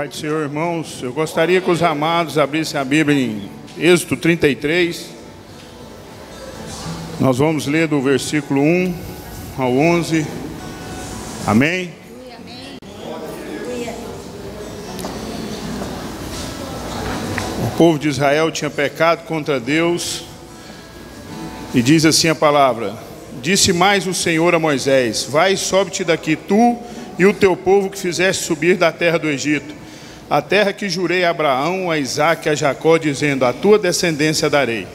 Pai do Senhor, irmãos, eu gostaria que os amados abrissem a Bíblia em Êxodo 33. Nós vamos ler do versículo 1 ao 11. Amém? O povo de Israel tinha pecado contra Deus. E diz assim a palavra: disse mais o Senhor a Moisés: vai e sobe-te daqui, tu e o teu povo que fizeste subir da terra do Egito, a terra que jurei a Abraão, a Isaque e a Jacó, dizendo: a tua descendência darei.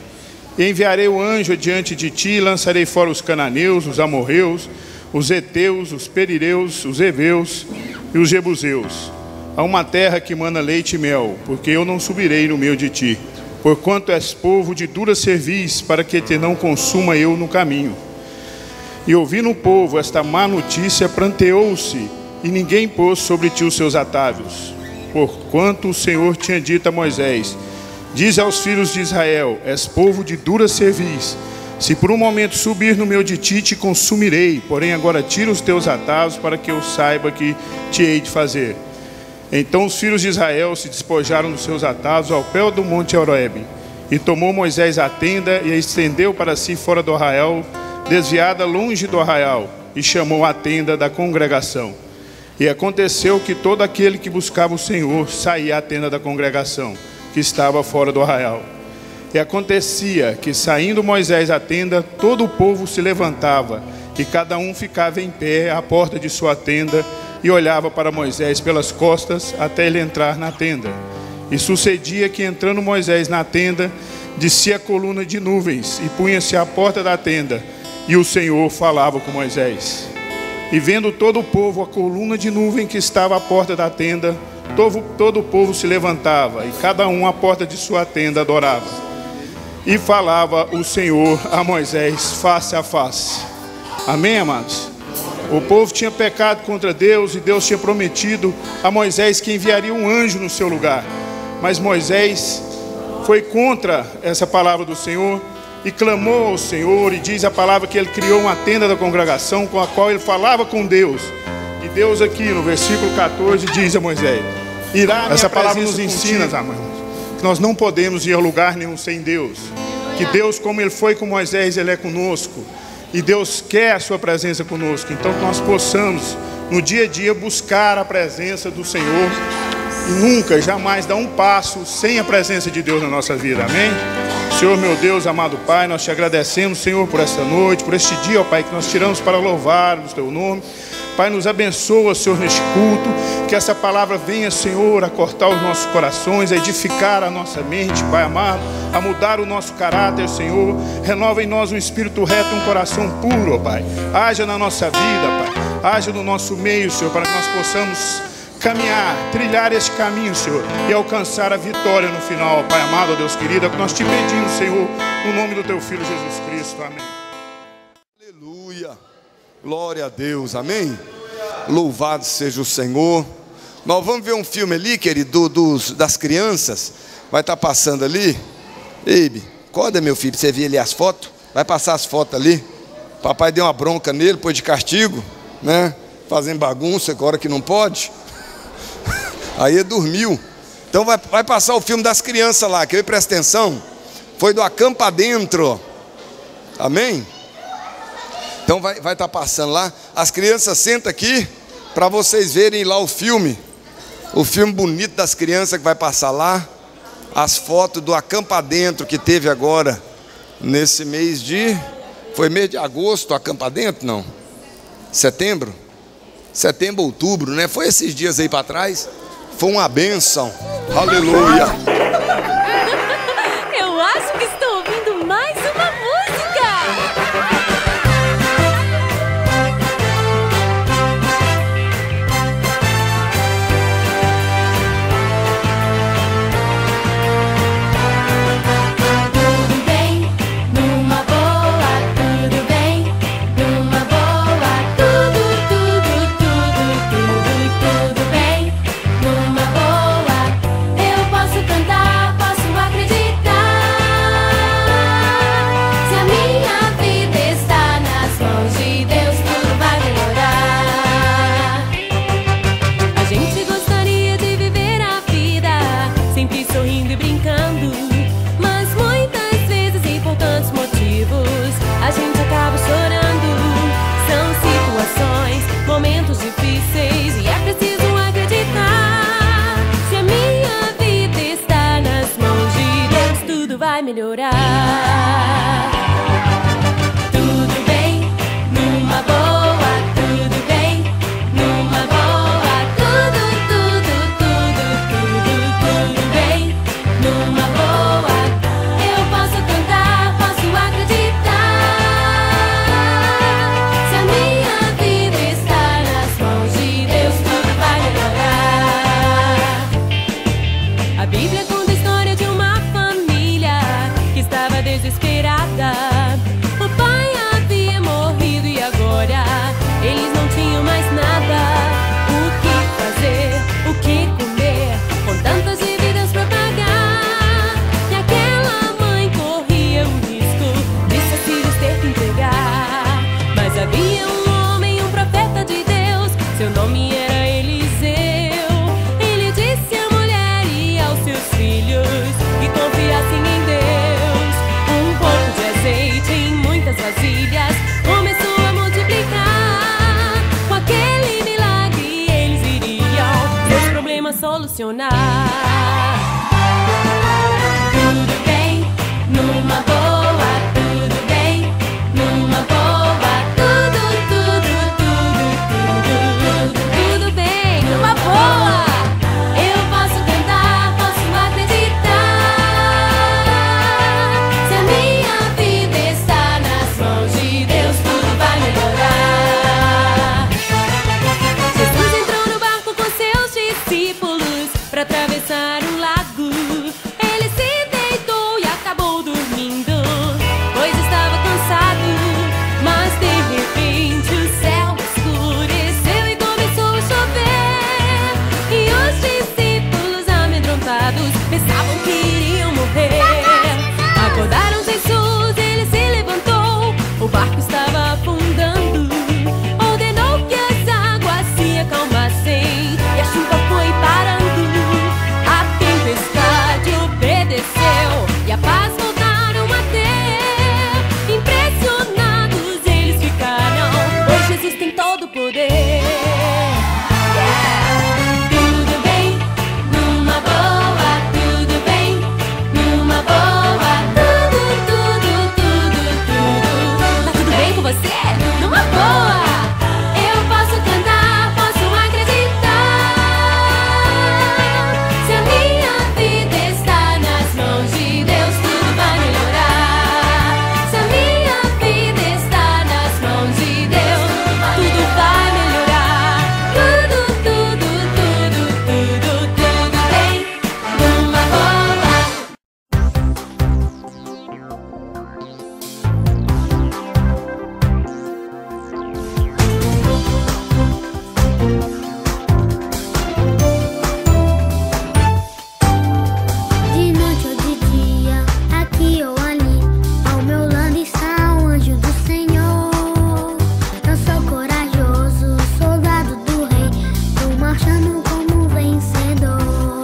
E enviarei o anjo adiante de ti, e lançarei fora os cananeus, os amorreus, os heteus, os perireus, os heveus e os jebuseus, a uma terra que mana leite e mel, porque eu não subirei no meio de ti, porquanto és povo de dura cerviz, para que te não consuma eu no caminho. E ouvindo o povo esta má notícia, pranteou-se, e ninguém pôs sobre ti os seus atávios. Porquanto o Senhor tinha dito a Moisés: diz aos filhos de Israel: és povo de dura cerviz. Se por um momento subir no meio de ti, te consumirei. Porém agora tira os teus atávios, para que eu saiba que te hei de fazer. Então os filhos de Israel se despojaram dos seus atávios ao pé do monte Horebe. E tomou Moisés a tenda e a estendeu para si fora do arraial, desviada longe do arraial, e chamou a tenda da congregação. E aconteceu que todo aquele que buscava o Senhor saía à tenda da congregação, que estava fora do arraial. E acontecia que, saindo Moisés à tenda, todo o povo se levantava, e cada um ficava em pé à porta de sua tenda, e olhava para Moisés pelas costas, até ele entrar na tenda. E sucedia que, entrando Moisés na tenda, descia a coluna de nuvens, e punha-se à porta da tenda, e o Senhor falava com Moisés. E vendo todo o povo a coluna de nuvem que estava à porta da tenda, todo o povo se levantava, e cada um à porta de sua tenda adorava. E falava o Senhor a Moisés face a face. Amém, amados? O povo tinha pecado contra Deus, e Deus tinha prometido a Moisés que enviaria um anjo no seu lugar. Mas Moisés foi contra essa palavra do Senhor e clamou ao Senhor, e diz a palavra que ele criou uma tenda da congregação com a qual ele falava com Deus. E Deus aqui no versículo 14 diz a Moisés: essa palavra nos ensina, amados, que nós não podemos ir a lugar nenhum sem Deus. Que Deus, como ele foi com Moisés, ele é conosco. E Deus quer a sua presença conosco. Então que nós possamos no dia a dia buscar a presença do Senhor, e nunca, jamais dar um passo sem a presença de Deus na nossa vida. Amém? Senhor, meu Deus, amado Pai, nós te agradecemos, Senhor, por esta noite, por este dia, ó Pai, que nós tiramos para louvar o teu nome. Pai, nos abençoa, Senhor, neste culto. Que essa palavra venha, Senhor, a cortar os nossos corações, a edificar a nossa mente, Pai amado, a mudar o nosso caráter, Senhor. Renova em nós um espírito reto, um coração puro, ó Pai. Haja na nossa vida, Pai. Haja no nosso meio, Senhor, para que nós possamos caminhar, trilhar este caminho, Senhor, e alcançar a vitória no final, Pai amado, ó Deus querido, é o que nós te pedimos, Senhor, no nome do teu Filho Jesus Cristo. Amém. Aleluia. Glória a Deus. Amém. Louvado seja o Senhor. Nós vamos ver um filme ali, querido, das crianças. Vai estar passando ali. Eibe, acorda, meu filho, pra você ver ali as fotos. Vai passar as fotos ali. Papai deu uma bronca nele, pôs de castigo, né? Fazendo bagunça, agora que não pode. Aí ele dormiu. Então vai passar o filme das crianças lá, que eu presta atenção. Foi do Acampa Dentro. Amém? Então vai estar passando lá. As crianças sentam aqui para vocês verem lá o filme. O filme bonito das crianças que vai passar lá. As fotos do Acampa Dentro que teve agora nesse mês de... Foi mês de agosto, Acampa Dentro? Não. Setembro? Setembro, outubro, né? Foi esses dias aí para trás. Foi uma bênção. Aleluia. Eu acho que estou ouvindo mais uma música. Tudo bem, numa boa, tudo bem, numa boa, tudo bem, numa boa. Eu posso cantar. melhorar. Tudo bem, numa boa, tudo bem, numa boa, tudo bem, numa boa. Eu posso cantar, posso acreditar. Se a minha vida está nas mãos de Deus, tudo vai melhorar. A Bíblia conta a história de uma família que estava desesperada. O pai havia morrido e agora eles não tinham mais nada. O que fazer, o que comer, com tantas dívidas pra pagar. E aquela mãe corria o risco de seus filhos ter que entregar. Mas havia um homem, um profeta de Deus, seu nome era Eliseu. Ele disse à mulher e aos seus filhos que confiassem em Deus. Um pouco de azeite em muitas vasilhas começou a multiplicar. Com aquele milagre eles iriam seus problemas solucionar. Tudo bem, numa boa, tudo bem, numa boa, tudo bem, numa boa. Eu posso cantar, posso acreditar. Se a minha vida está nas mãos de Deus, tudo vai melhorar. Jesus entrou no barco com seus discípulos para atravessar um lago. Ele se deitou e acabou dormindo, pois estava cansado. Mas de repente o céu escureceu e começou a chover. E os discípulos amedrontados pensavam que iriam morrer. Acordaram Jesus, ele se levantou, o barco estava afundando. Ordenou que as águas se acalmassem e a chuva foi parando. A tempestade obedeceu e a paz voltaram a ter. Impressionados eles ficaram, pois Jesus tem todo o poder. Tudo bem, numa boa, tudo bem, numa boa, tá tudo bem com você? Numa boa. Eu posso cantar, posso acreditar. Se a minha vida está nas mãos de Deus, tudo vai melhorar. Se a minha vida está nas mãos de Deus, tudo vai melhorar. Tudo bem, numa boa. De noite ou de dia, aqui ou ali, ao meu lado está o anjo do Senhor. Eu sou corajoso, soldado do rei, tô marchando como vencedor.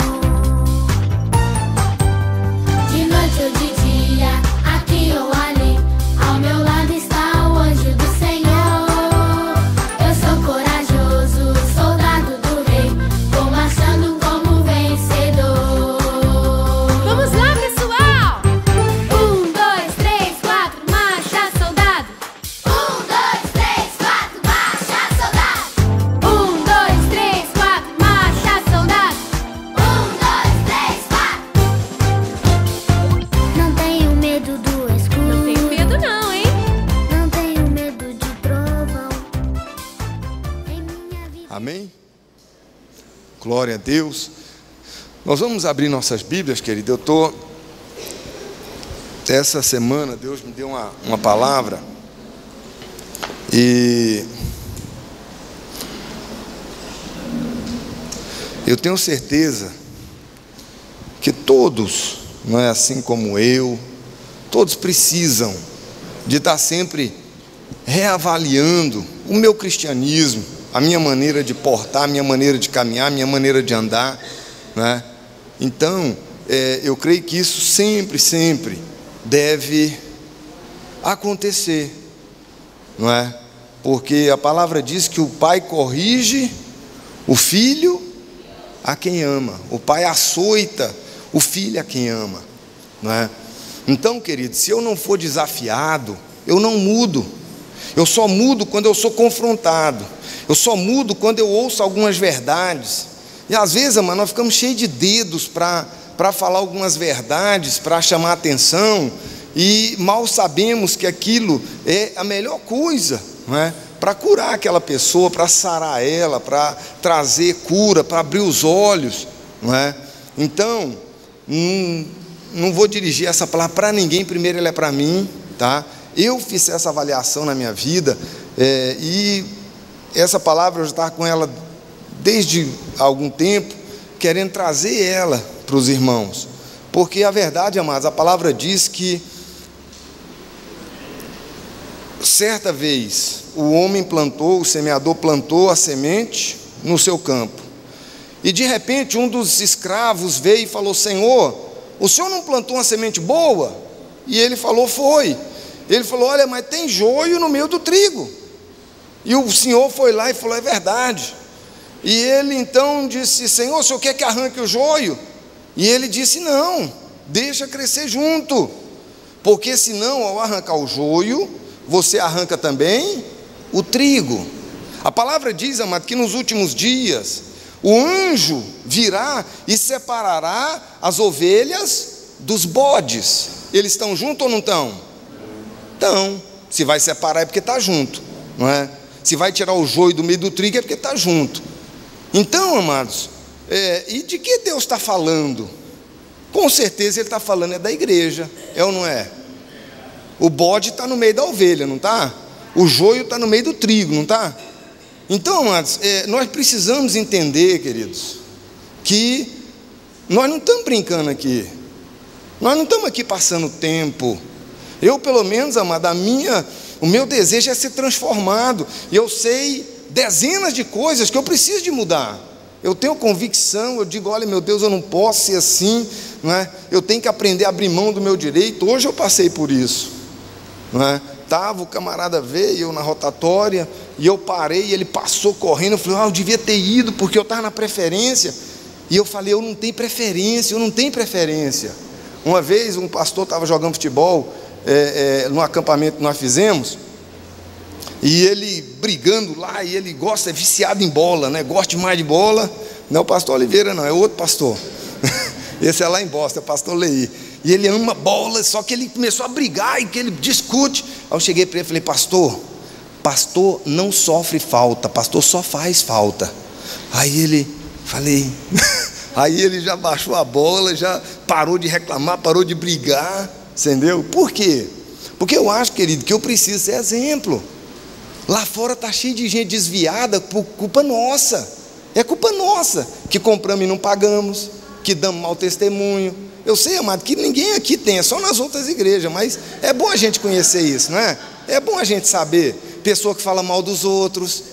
De noite ou de dia, aqui ou ali, ao meu lado está o anjo do Senhor. Eu sou corajoso, soldado do rei, tô marchando como vencedor. Vamos lá, pessoal! 1, 2, 3, 4, marcha, soldado. 1, 2, 3, 4, marcha, soldado. 1, 2, 3, 4, marcha, soldado. 1, 2, 3, 4. Não tenho medo do escuro. Não tenho medo não, hein? Não tenho medo de trovão. Em minha vida. Amém? Glória a Deus. Nós vamos abrir nossas Bíblias, querido. Essa semana Deus me deu uma palavra e eu tenho certeza que todos, não é assim como eu, todos precisam de estar sempre reavaliando o meu cristianismo, a minha maneira de portar, a minha maneira de caminhar, a minha maneira de andar, né? Então, eu creio que isso sempre deve acontecer, não é? Porque a palavra diz que o pai corrige o filho a quem ama, o pai açoita o filho a quem ama, não é? Então, querido, se eu não for desafiado, eu não mudo. Eu só mudo quando eu sou confrontado. Eu só mudo quando eu ouço algumas verdades. E às vezes, mano, nós ficamos cheios de dedos para falar algumas verdades, para chamar atenção, e mal sabemos que aquilo é a melhor coisa, não é? Para curar aquela pessoa, para sarar ela, para trazer cura, para abrir os olhos, não é? Então, não vou dirigir essa palavra para ninguém, primeiro ela é para mim, tá? Eu fiz essa avaliação na minha vida, e essa palavra eu já estava com ela desde algum tempo, querendo trazer ela para os irmãos, porque a verdade, amados, a palavra diz que certa vez o homem plantou, o semeador plantou a semente no seu campo, e de repente um dos escravos veio e falou: Senhor, o senhor não plantou uma semente boa? E ele falou: foi. Ele falou: olha, mas tem joio no meio do trigo. E o senhor foi lá e falou: é verdade. E ele então disse: Senhor, o senhor quer que arranque o joio? E ele disse: não, deixa crescer junto, porque senão ao arrancar o joio, você arranca também o trigo. A palavra diz, amado, que nos últimos dias o anjo virá e separará as ovelhas dos bodes. Eles estão juntos ou não estão? Estão. Se vai separar é porque está junto, não é? Se vai tirar o joio do meio do trigo é porque está junto. Então, amados, e de que Deus está falando? Com certeza Ele está falando da igreja, é ou não é? O bode está no meio da ovelha, não está? O joio está no meio do trigo, não está? Então, amados, nós precisamos entender, queridos, que nós não estamos brincando aqui, nós não estamos aqui passando tempo. Eu, pelo menos, amado, o meu desejo é ser transformado, e eu sei dezenas de coisas que eu preciso de mudar. Eu tenho convicção, eu digo: olha, meu Deus, eu não posso ser assim, não é? Eu tenho que aprender a abrir mão do meu direito. Hoje eu passei por isso, não é? O camarada veio, eu na rotatória, e eu parei, e ele passou correndo. Eu falei: eu devia ter ido, porque eu estava na preferência. E eu falei: eu não tenho preferência, eu não tenho preferência. Uma vez um pastor estava jogando futebol, no acampamento que nós fizemos, e ele brigando lá, e ele é viciado em bola, né? Gosta demais de bola. Não é o pastor Oliveira, não, é outro pastor. Esse é lá em Bosta, é o pastor Leí. E ele ama bola, só que ele começou a brigar e que ele discute. Aí eu cheguei para ele e falei: pastor não sofre falta, pastor só faz falta. Aí ele já baixou a bola, já parou de reclamar, parou de brigar, entendeu? Por quê? Porque eu acho, querido, que eu preciso ser exemplo. Lá fora está cheio de gente desviada por culpa nossa. É culpa nossa que compramos e não pagamos, que damos mau testemunho. Eu sei, amado, que ninguém aqui tem, é só nas outras igrejas, mas é bom a gente conhecer isso, não é? É bom a gente saber. Pessoa que fala mal dos outros,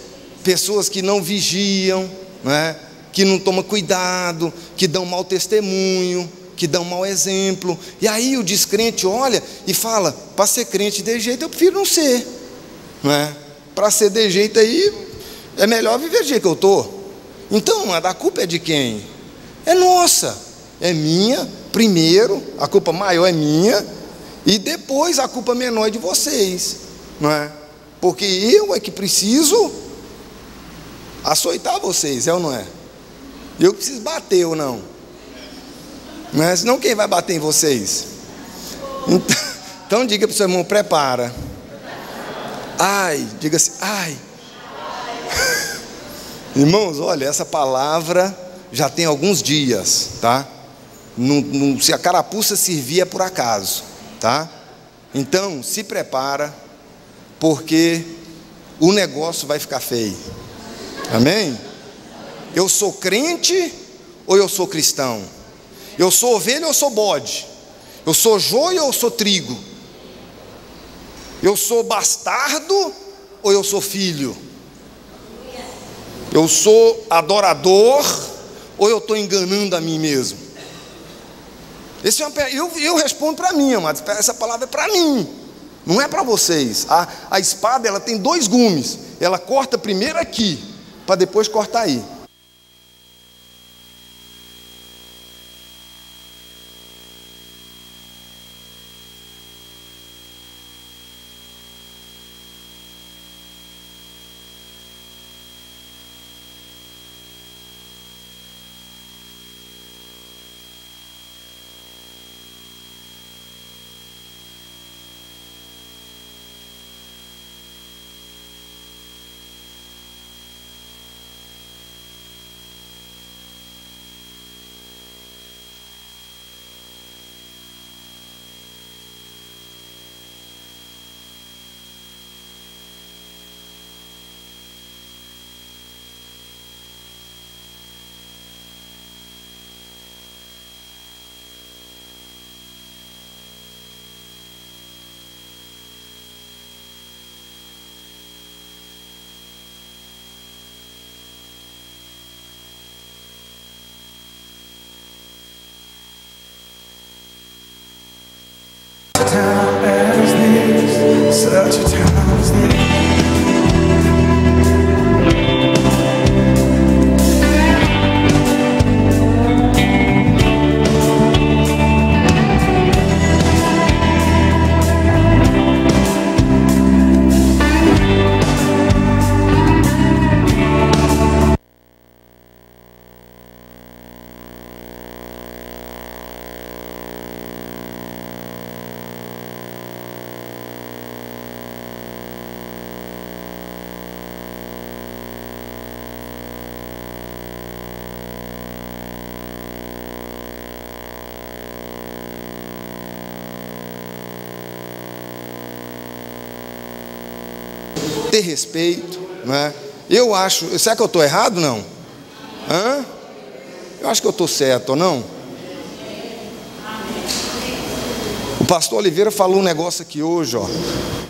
pessoas que não vigiam, não é? Que não tomam cuidado, que dão mau testemunho, que dão mau exemplo. E aí o descrente olha e fala: para ser crente de jeito eu prefiro não ser, não é? Para ser de jeito aí é melhor viver do jeito que eu estou. Então, a culpa é de quem? É nossa, é minha. Primeiro, a culpa maior é minha, e depois a culpa menor é de vocês, não é? Porque eu é que preciso açoitar vocês, é ou não é? Eu preciso bater ou não? Não é? Senão quem vai bater em vocês? Então diga para o seu irmão: prepara. Ai, diga assim: ai. Irmãos, olha, essa palavra já tem alguns dias, tá? Se a carapuça servia por acaso, tá? Então, se prepara, porque o negócio vai ficar feio. Amém? Eu sou crente ou eu sou cristão? Eu sou ovelha ou eu sou bode? Eu sou joio ou eu sou trigo? Eu sou bastardo ou eu sou filho? Eu sou adorador ou eu estou enganando a mim mesmo? Eu respondo para mim, amados. Essa palavra é para mim, não é para vocês. A espada, ela tem 2 gumes. Ela corta primeiro aqui, para depois cortar aí. ter respeito, não é? Eu acho, será que eu estou errado, não? Eu acho que eu estou certo, ou não? O pastor Oliveira falou um negócio aqui hoje, ó.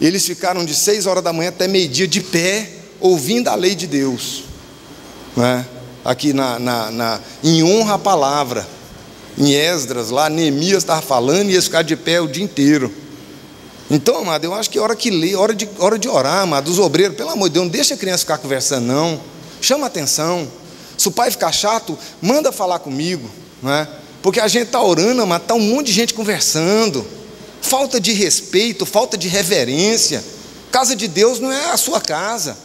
Eles ficaram de 6 horas da manhã até meio-dia de pé, ouvindo a lei de Deus, não é? Aqui em honra à palavra, em Esdras, lá Neemias estava falando, e eles ficaram de pé o dia inteiro. Então, amado, eu acho que é hora que lê, hora de orar, amado. Os obreiros, pelo amor de Deus, não deixa a criança ficar conversando, não. Chama atenção. Se o pai ficar chato, manda falar comigo, não é? Porque a gente está orando, amado, está um monte de gente conversando. Falta de respeito, falta de reverência. Casa de Deus não é a sua casa.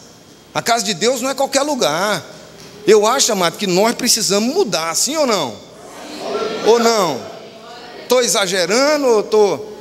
A casa de Deus não é qualquer lugar. Eu acho, amado, que nós precisamos mudar, sim ou não? Sim. Ou não? Estou exagerando ou estou...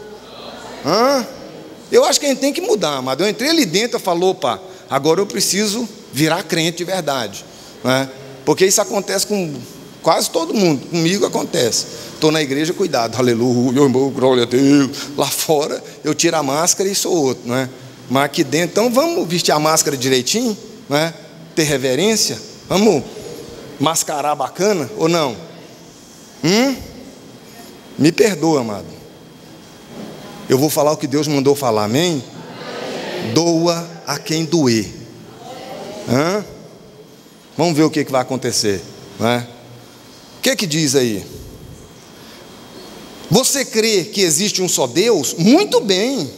Eu acho que a gente tem que mudar, amado. Eu entrei ali dentro e falei, opa, agora eu preciso virar crente de verdade, né? Porque isso acontece com quase todo mundo. Comigo acontece. Estou na igreja, cuidado, aleluia, glória a Deus. Lá fora eu tiro a máscara e sou outro, né? Mas aqui dentro, então vamos vestir a máscara direitinho, né? Ter reverência, vamos mascarar bacana ou não? Me perdoa, amado. Eu vou falar o que Deus mandou falar, amém? Doa a quem doer. Vamos ver o que vai acontecer, né? O que diz aí? Você crê que existe um só Deus? Muito bem.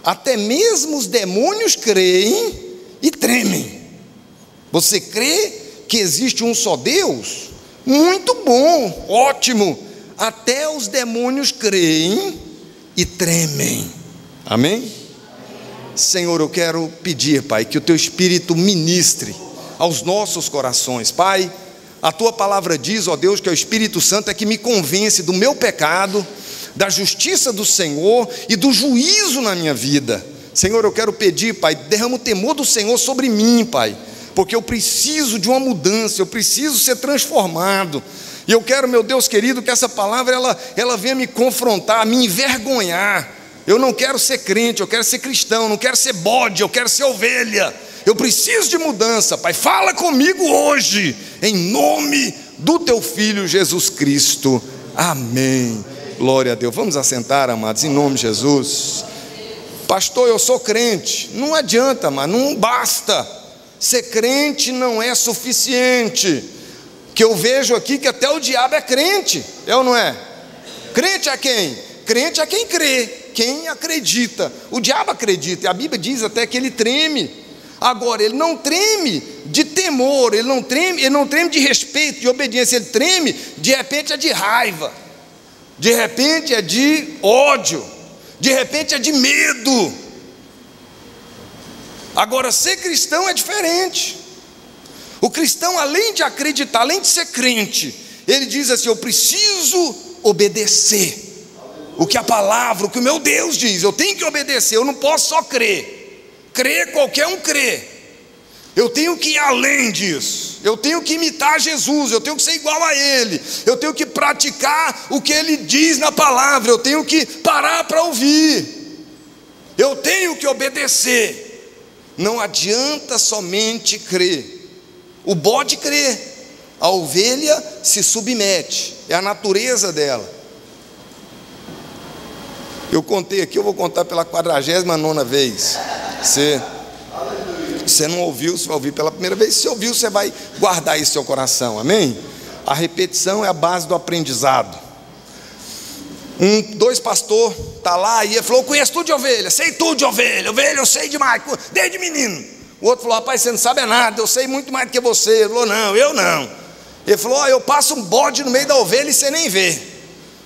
Até mesmo os demônios creem e tremem. Você crê que existe um só Deus? Muito bom, ótimo. Até os demônios creem e tremem. Amém? Senhor, eu quero pedir, Pai, que o Teu Espírito ministre aos nossos corações. Pai, a Tua palavra diz, ó Deus, que é o Espírito Santo é que me convence do meu pecado, da justiça do Senhor e do juízo na minha vida. Senhor, eu quero pedir, Pai, derrama o temor do Senhor sobre mim, Pai, porque eu preciso de uma mudança, eu preciso ser transformado. E eu quero, meu Deus querido, que essa palavra ela venha me confrontar, me envergonhar. Eu não quero ser crente, eu quero ser cristão, não quero ser bode, eu quero ser ovelha. Eu preciso de mudança, Pai. Fala comigo hoje, em nome do Teu Filho Jesus Cristo. Amém. Glória a Deus. Vamos assentar, amados, em nome de Jesus. Pastor, eu sou crente. Não adianta, mas não basta. Ser crente não é suficiente. Que eu vejo aqui que até o diabo é crente, é ou não é? Crente é quem? Crente é quem crê, quem acredita. O diabo acredita, e a Bíblia diz até que ele treme. Agora, ele não treme de temor, ele não treme de respeito, de obediência, ele treme, de repente é de raiva, de repente é de ódio, de repente é de medo. Agora, ser cristão é diferente. O cristão, além de acreditar, além de ser crente, ele diz assim: eu preciso obedecer o que a palavra, o que o meu Deus diz. Eu tenho que obedecer, eu não posso só crer. Crer, qualquer um crê. Eu tenho que ir além disso. Eu tenho que imitar Jesus, eu tenho que ser igual a Ele. Eu tenho que praticar o que Ele diz na palavra. Eu tenho que parar para ouvir. Eu tenho que obedecer. Não adianta somente crer. O bode crê, a ovelha se submete, é a natureza dela. Eu contei aqui, eu vou contar pela 49ª vez. Você não ouviu, você vai ouvir pela primeira vez. Se ouviu, você vai guardar isso no seu coração, amém? A repetição é a base do aprendizado. Dois pastores tá lá e ele falou: eu conheço tudo de ovelha, sei tudo de ovelha, eu sei demais, desde menino. O outro falou: rapaz, você não sabe nada, eu sei muito mais do que você. Ele falou: não, eu não. Ele falou: eu passo um bode no meio da ovelha e você nem vê. Ele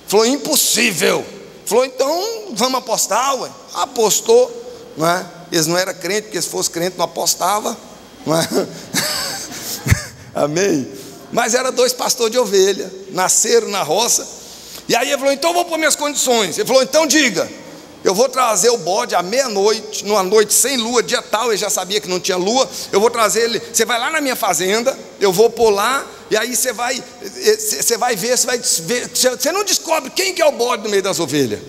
falou: impossível. Ele falou: então vamos apostar, ué. Apostou, não é? Eles não eram crentes, porque se fosse crente não apostava, não é? Amém? Mas eram dois pastores de ovelha, nasceram na roça. E aí ele falou: então eu vou pôr minhas condições. Ele falou: então diga. Eu vou trazer o bode à meia-noite, numa noite sem lua, dia tal, ele já sabia que não tinha lua. Eu vou trazer ele, você vai lá na minha fazenda, eu vou pôr lá, e aí você vai ver, você não descobre quem que é o bode no meio das ovelhas.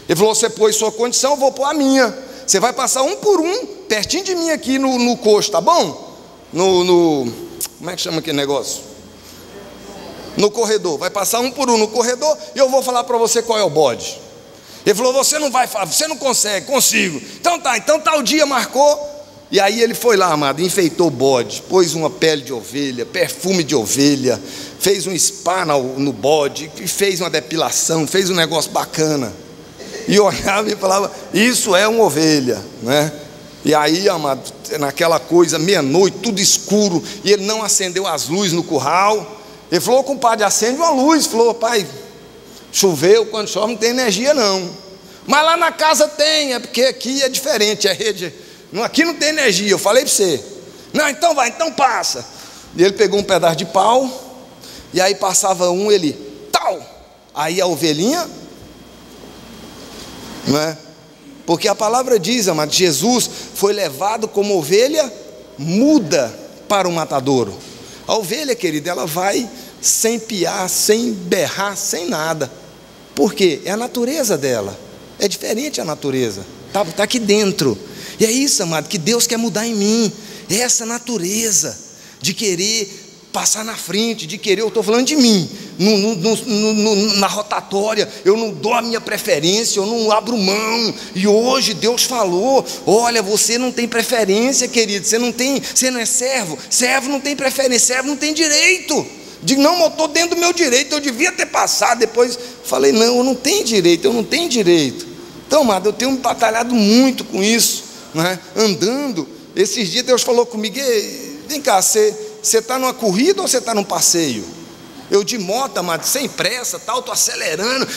Ele falou: você pôs sua condição, eu vou pôr a minha. Você vai passar um por um pertinho de mim aqui no coxo, tá bom? Como é que chama aquele negócio? No corredor, vai passar um por um no corredor e eu vou falar para você qual é o bode. Ele falou, você não vai falar, você não consegue, consigo. Então tal dia marcou. E aí ele foi lá, amado, enfeitou o bode, pôs uma pele de ovelha, perfume de ovelha, fez um spa no bode, fez uma depilação, fez um negócio bacana. E eu olhava e falava, isso é uma ovelha, né? E aí, amado, naquela coisa, meia-noite, tudo escuro, e ele não acendeu as luzes no curral. Ele falou, compadre, acende uma luz. Falou, pai, choveu, quando chove não tem energia não. Mas lá na casa tem, é porque aqui é diferente, é rede, aqui não tem energia, eu falei para você. Não, então vai, então passa. E ele pegou um pedaço de pau, e aí passava um, ele, tal. Aí a ovelhinha, não é? Porque a palavra diz, amado, Jesus foi levado como ovelha muda para o matadouro. A ovelha, querida, ela vai sem piar, sem berrar, sem nada. Por quê? É a natureza dela. É diferente a natureza. Está aqui dentro. E é isso, amado, que Deus quer mudar em mim. É essa natureza de querer passar na frente, de querer, eu estou falando de mim, na rotatória, eu não dou a minha preferência, eu não abro mão. E hoje Deus falou, olha, você não tem preferência, querido, você não é servo, servo não tem preferência, servo não tem direito. Digo, não, eu estou dentro do meu direito, eu devia ter passado. Depois falei, não, eu não tenho direito. Então, amado, eu tenho batalhado muito com isso, não é? Andando, esses dias Deus falou comigo, vem cá, você está numa corrida ou você está num passeio? Eu de moto, amado, sem pressa, tal, estou acelerando,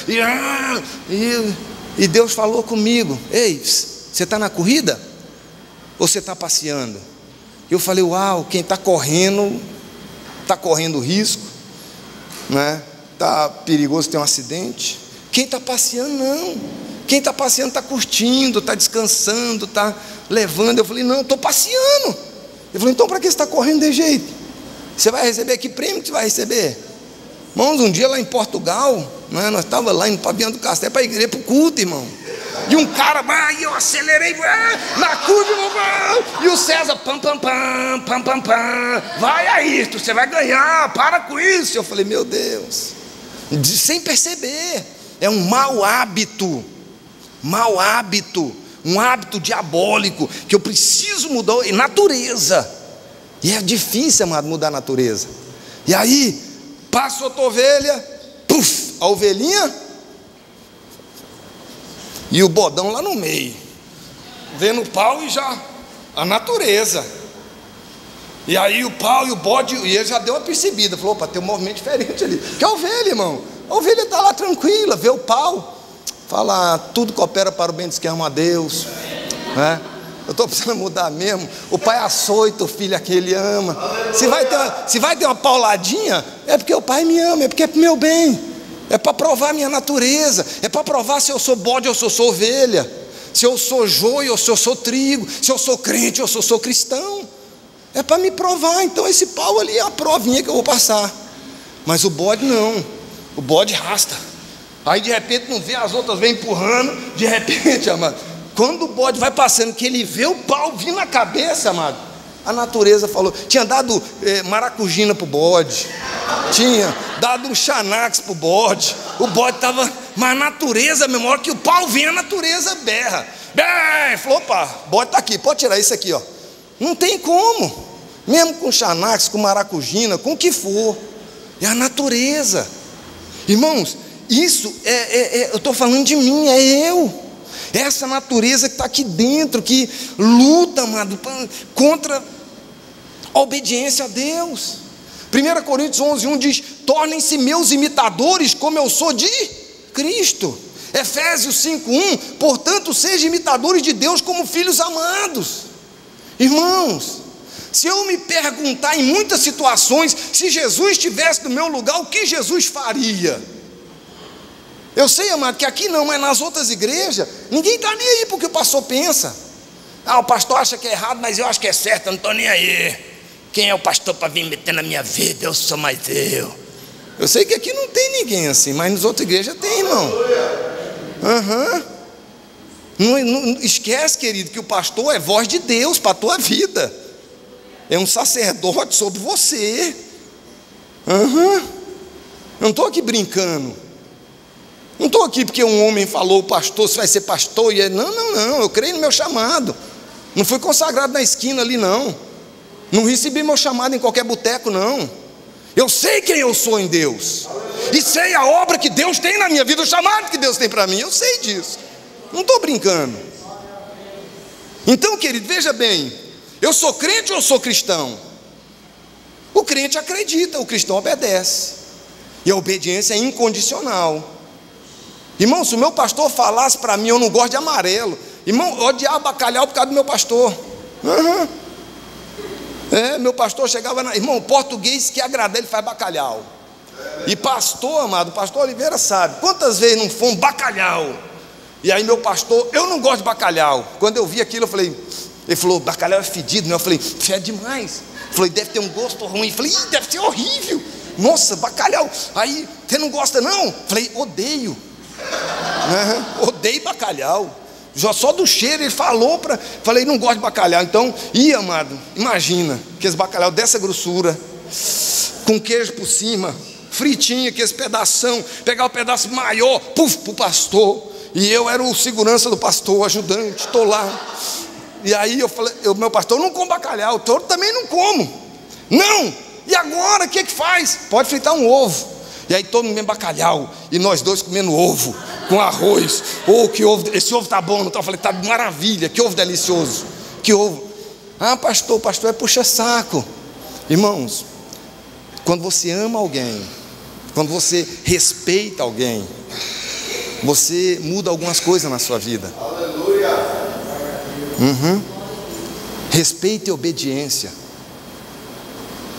e Deus falou comigo, ei, você está na corrida? Ou você está passeando? Eu falei, uau, quem está correndo risco, né? Está perigoso ter um acidente. Quem está passeando, não. Quem está passeando está curtindo, está descansando, está levando. Eu falei, não, eu estou passeando. Ele falou, então para que você está correndo de jeito? Você vai receber, que prêmio que você vai receber? Irmãos, um dia lá em Portugal, né, nós estávamos lá indo para Viana do Castelo, para a igreja, para o culto, irmão. E um cara, eu acelerei, na curva, e o César, pam, vai aí, você vai ganhar, para com isso. Eu falei, meu Deus, sem perceber, é um mau hábito, um hábito diabólico, que eu preciso mudar, e natureza, e é difícil, amado, mudar a natureza. E aí, passa outra ovelha, puf, a ovelhinha, e o bodão lá no meio, vendo o pau e já, a natureza. E aí o pau e o bode, e ele já deu uma percebida, falou, opa, tem um movimento diferente ali, que é a ovelha, irmão. A ovelha está lá tranquila, vê o pau, fala, tudo coopera para o bem dos que amam a Deus, né? Eu estou precisando mudar mesmo. O pai açoita o filho a quem ele ama. Se vai ter uma pauladinha, é porque o pai me ama, é porque é para o meu bem. É para provar a minha natureza, é para provar se eu sou bode ou se eu sou ovelha, se eu sou joio ou se eu sou trigo, se eu sou crente ou se eu sou cristão. É para me provar. Então esse pau ali é a provinha que eu vou passar. Mas o bode não, o bode rasta. Aí de repente não vê, as outras vêm empurrando. De repente, amado, quando o bode vai passando, que ele vê o pau vir na cabeça, amado, a natureza falou, tinha dado maracujina para o bode, tinha dado um xanax para o bode estava, mas a natureza, mesmo, hora que o pau vem, a natureza berra, falou, opa, bode está aqui, pode tirar isso aqui, ó. Não tem como, mesmo com xanax, com maracujina, com o que for, é a natureza. Irmãos, isso eu estou falando de mim, é eu. Essa natureza que está aqui dentro, que luta, amado, contra a obediência a Deus. 1 Coríntios 11:1 diz, tornem-se meus imitadores como eu sou de Cristo. Efésios 5:1, portanto sejam imitadores de Deus como filhos amados. Irmãos, se eu me perguntar em muitas situações, se Jesus estivesse no meu lugar, o que Jesus faria? Eu sei, amado, que aqui não, mas nas outras igrejas, ninguém está nem aí porque o pastor pensa. O pastor acha que é errado, mas eu acho que é certo, eu não estou nem aí. Quem é o pastor para vir meter na minha vida? Eu sou mais eu. Eu sei que aqui não tem ninguém assim, mas nas outras igrejas tem, irmão. Não esquece, querido, que o pastor é voz de Deus para a tua vida. É um sacerdote sobre você. Eu não estou aqui brincando. Não estou aqui porque um homem falou, pastor, você vai ser pastor. Não, eu creio no meu chamado. Não fui consagrado na esquina ali, não. Não recebi meu chamado em qualquer boteco, não. Eu sei quem eu sou em Deus. E sei a obra que Deus tem na minha vida, o chamado que Deus tem para mim. Eu sei disso. Não estou brincando. Então, querido, veja bem. Eu sou crente ou eu sou cristão? O crente acredita, o cristão obedece. E a obediência é incondicional. Irmão, se o meu pastor falasse para mim, eu não gosto de amarelo. Irmão, eu odiava bacalhau por causa do meu pastor. Meu pastor chegava na... Irmão, o português que agrada ele faz bacalhau. E pastor, amado, o pastor Oliveira sabe. Quantas vezes não foi um bacalhau? E aí meu pastor, eu não gosto de bacalhau. Quando eu vi aquilo, eu falei... Ele falou, bacalhau é fedido, né? Eu falei, fede demais. Ele falou, deve ter um gosto ruim. Eu falei, deve ser horrível. Nossa, bacalhau. Aí, você não gosta não? Eu falei, odeio. Odeio bacalhau. Já só do cheiro ele falou para... Falei, não gosto de bacalhau. Então, amado, imagina que esse bacalhau dessa grossura, com queijo por cima, fritinho, que esse pedação, pegar o pedaço maior, puf, pro pastor. E eu era o segurança do pastor, o ajudante, estou lá. E aí eu falei, meu pastor, eu não como bacalhau, eu também não como. Não, e agora o que faz? Pode fritar um ovo. E aí todo mundo comendo bacalhau, e nós dois comendo ovo, com arroz. Que ovo, esse ovo tá bom, não tá? Eu falei, tá maravilha, que ovo delicioso. Que ovo. Pastor é puxa-saco. Irmãos, quando você ama alguém, quando você respeita alguém, você muda algumas coisas na sua vida. Aleluia. Respeito e obediência,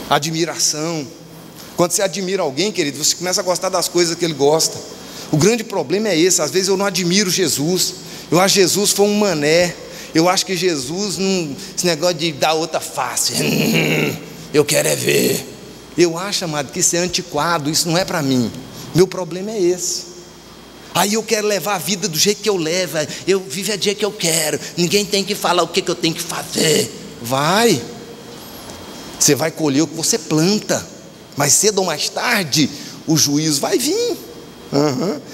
admiração. Quando você admira alguém, querido, você começa a gostar das coisas que ele gosta. O grande problema é esse. Às vezes eu não admiro Jesus. Eu acho que Jesus foi um mané. Eu acho que Jesus não... Esse negócio de dar outra face, eu quero é ver. Eu acho, amado, que isso é antiquado. Isso não é para mim. Meu problema é esse. Aí eu quero levar a vida do jeito que eu levo. Eu vivo a dia que eu quero. Ninguém tem que falar o que eu tenho que fazer. Vai. Você vai colher o que você planta. Mais cedo ou mais tarde, o juízo vai vir.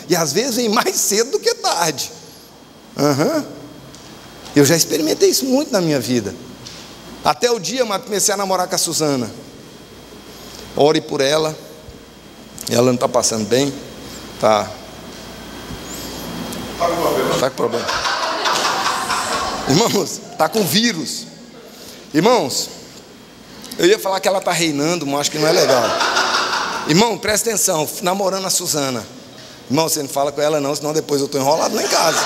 E às vezes vem mais cedo do que tarde. Eu já experimentei isso muito na minha vida. Até o dia, mas comecei a namorar com a Suzana. Ore por ela. Ela não está passando bem. Está com problema. Irmãos, está com vírus. Irmãos, eu ia falar que ela está reinando, mas acho que não é legal. Irmão, presta atenção, namorando a Suzana. Irmão, você não fala com ela não, senão depois eu estou enrolado lá em casa.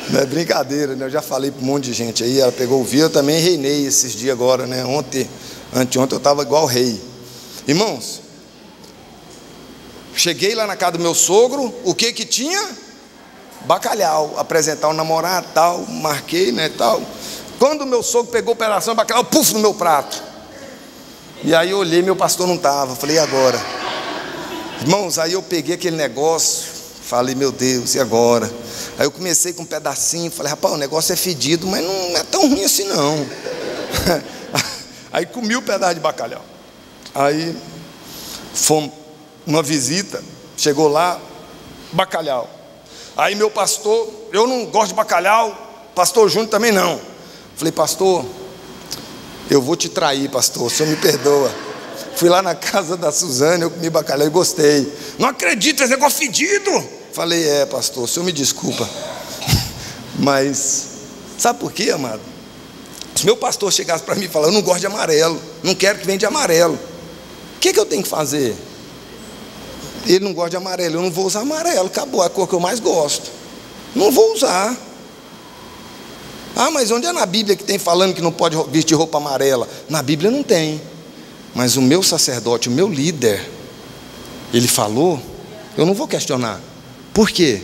Não é brincadeira, né? Eu já falei para um monte de gente aí, ela pegou o vírus, eu também reinei esses dias agora, né? Anteontem eu estava igual rei. Irmãos, cheguei lá na casa do meu sogro, o que tinha? Bacalhau, apresentar o namorado, tal, marquei, né, tal. Quando o meu sogro pegou a operação de bacalhau, puf, no meu prato. E aí eu olhei, meu pastor não estava, falei, e agora? Irmãos, aí eu peguei aquele negócio, falei, meu Deus, e agora? Aí eu comecei com um pedacinho, falei, rapaz, o negócio é fedido, mas não é tão ruim assim não. Aí comi o pedaço de bacalhau. Aí fomos uma visita, chegou lá, bacalhau. Aí meu pastor, eu não gosto de bacalhau, pastor Júnior também não. Falei, pastor, eu vou te trair, pastor, o senhor me perdoa. Fui lá na casa da Suzana, eu comi bacalhau e gostei. Não acredito, esse negócio fedido. Falei, pastor, o senhor me desculpa. Mas, sabe por quê, amado? Se meu pastor chegasse para mim e falasse, eu não gosto de amarelo, não quero que venha de amarelo, o que eu tenho que fazer? Ele não gosta de amarelo, eu não vou usar amarelo, acabou, é a cor que eu mais gosto. Não vou usar. Mas onde é na Bíblia que tem falando que não pode vestir roupa amarela? Na Bíblia não tem. Mas o meu sacerdote, o meu líder, ele falou, eu não vou questionar. Por quê?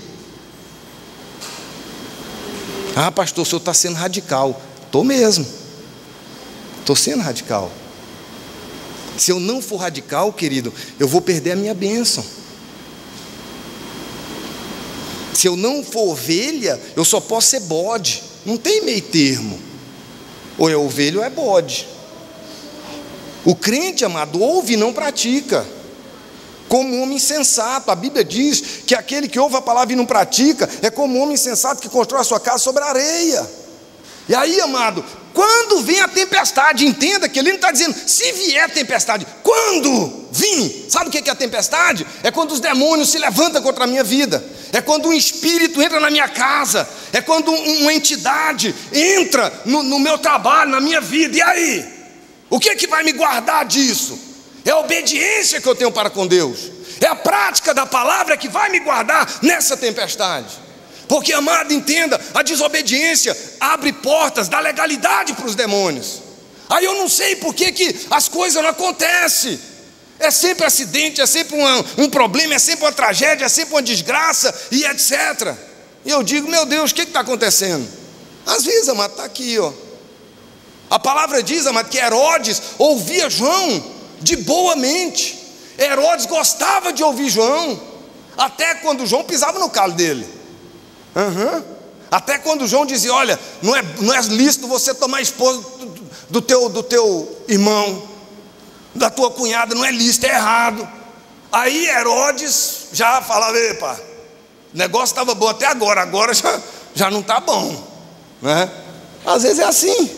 Pastor, o senhor está sendo radical. Estou mesmo. Estou sendo radical. Se eu não for radical, querido, eu vou perder a minha bênção. Se eu não for ovelha, eu só posso ser bode. Não tem meio termo. Ou é ovelha ou é bode. O crente, amado, ouve e não pratica. Como um homem insensato. A Bíblia diz que aquele que ouve a palavra e não pratica é como um homem insensato que constrói a sua casa sobre a areia. E aí, amado, quando vem a tempestade, entenda que ele não está dizendo se vier tempestade. Quando vir, sabe o que é a tempestade? É quando os demônios se levantam contra a minha vida. É quando um espírito entra na minha casa. É quando uma entidade entra no meu trabalho, na minha vida. E aí? O que é que vai me guardar disso? É a obediência que eu tenho para com Deus. É a prática da palavra que vai me guardar nessa tempestade. Porque, amado, entenda, a desobediência abre portas da legalidade para os demônios. Aí eu não sei por que as coisas não acontecem. É sempre acidente, é sempre um problema, é sempre uma tragédia, é sempre uma desgraça e etc. E eu digo, meu Deus, o que está acontecendo? Às vezes, amado, está aqui, ó. A palavra diz, amado, que Herodes ouvia João de boa mente. Herodes gostava de ouvir João, até quando João pisava no calo dele. Até quando João dizia, olha, não é lícito você tomar esposa do teu irmão, da tua cunhada, não é lícito, é errado. Aí Herodes já falava, epa, o negócio estava bom até agora já não está bom, né? Às vezes é assim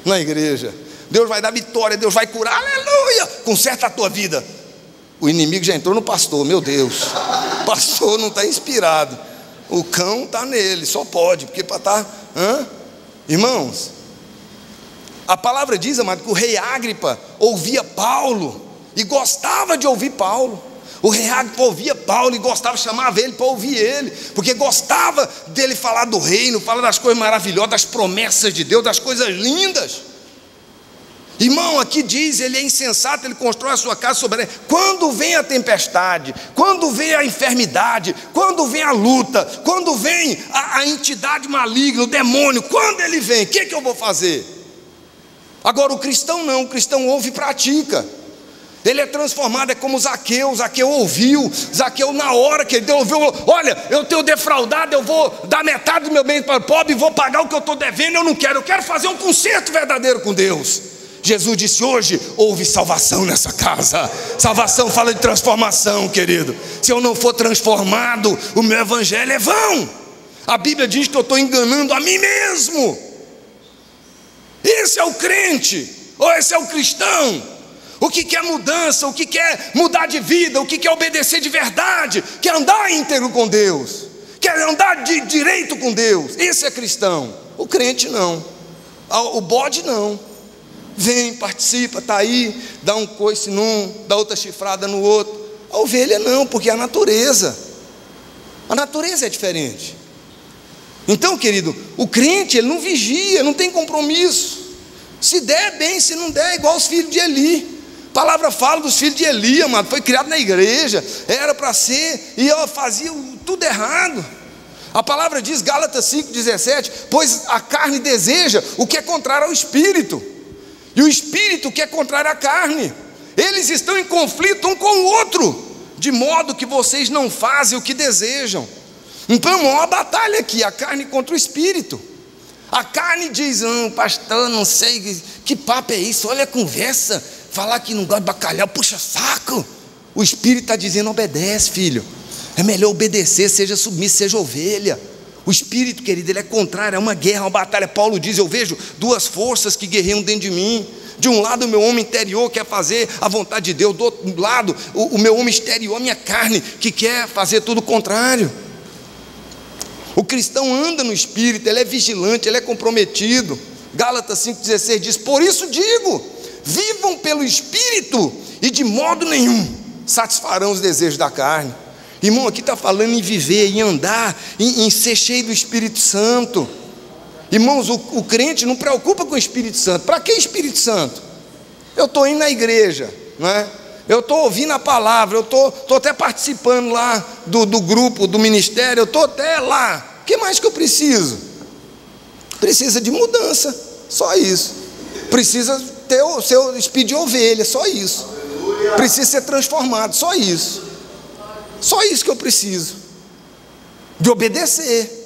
na igreja. Deus vai dar vitória, Deus vai curar, aleluia, conserta a tua vida. O inimigo já entrou no pastor, meu Deus, o pastor não está inspirado. O cão está nele, só pode, porque para estar... Irmãos, a palavra diz, amado, que o rei Agripa ouvia Paulo e gostava de ouvir Paulo. O rei Agripa ouvia Paulo e gostava, chamava ele para ouvir ele, porque gostava dele falar do reino, falar das coisas maravilhosas, das promessas de Deus, das coisas lindas. Irmão, aqui diz, ele é insensato, ele constrói a sua casa sobre a areia. Quando vem a tempestade, quando vem a enfermidade, quando vem a luta, quando vem a entidade maligna, o demônio, quando ele vem, o que eu vou fazer? Agora o cristão não, o cristão ouve e pratica. Ele é transformado, é como Zaqueu ouviu, Zaqueu na hora que ele ouviu, olha, eu tenho defraudado, eu vou dar metade do meu bem para o pobre, vou pagar o que eu estou devendo, eu quero fazer um concerto verdadeiro com Deus. Jesus disse, hoje houve salvação nessa casa. Salvação fala de transformação, querido. Se eu não for transformado, o meu evangelho é vão. A Bíblia diz que eu estou enganando a mim mesmo. Esse é o crente, ou esse é o cristão. O que quer mudança, o que quer mudar de vida, o que quer obedecer de verdade, quer andar íntegro com Deus, quer andar de direito com Deus. Esse é cristão. O crente não, o bode não. Vem, participa, está aí, dá um coice num, dá outra chifrada no outro. A ovelha não, porque a natureza é diferente. Então, querido, o crente, ele não vigia, não tem compromisso. Se der, bem, se não der, é igual os filhos de Eli. A palavra fala dos filhos de Eli, amado, foi criado na igreja, era para ser, e fazia tudo errado. A palavra diz, Gálatas 5,17, pois a carne deseja o que é contrário ao espírito, e o espírito que é contrário à carne. Eles estão em conflito um com o outro, de modo que vocês não fazem o que desejam. Então é uma batalha aqui, a carne contra o espírito. A carne diz, pastor, não sei, que papo é isso, olha a conversa, falar que não gosta de bacalhau, puxa saco. O espírito está dizendo, obedece, filho, é melhor obedecer, seja submisso, seja ovelha. O espírito, querido, ele é contrário, é uma guerra, uma batalha. Paulo diz, eu vejo duas forças que guerreiam dentro de mim. De um lado o meu homem interior quer fazer a vontade de Deus, do outro lado o meu homem exterior, a minha carne, que quer fazer tudo o contrário. O cristão anda no espírito, ele é vigilante, ele é comprometido. Gálatas 5,16 diz, por isso digo, vivam pelo espírito e de modo nenhum satisfarão os desejos da carne. Irmão, aqui está falando em viver, em andar, em ser cheio do Espírito Santo. Irmãos, o crente não preocupa com o Espírito Santo. Para que Espírito Santo? Eu estou indo na igreja, não é? Eu estou ouvindo a palavra, eu estou até participando lá do grupo, do ministério, eu estou até lá. O que mais que eu preciso? Precisa de mudança, só isso. Precisa ter o seu espírito de ovelha, só isso. Precisa ser transformado, só isso. Só isso que eu preciso. de obedecer.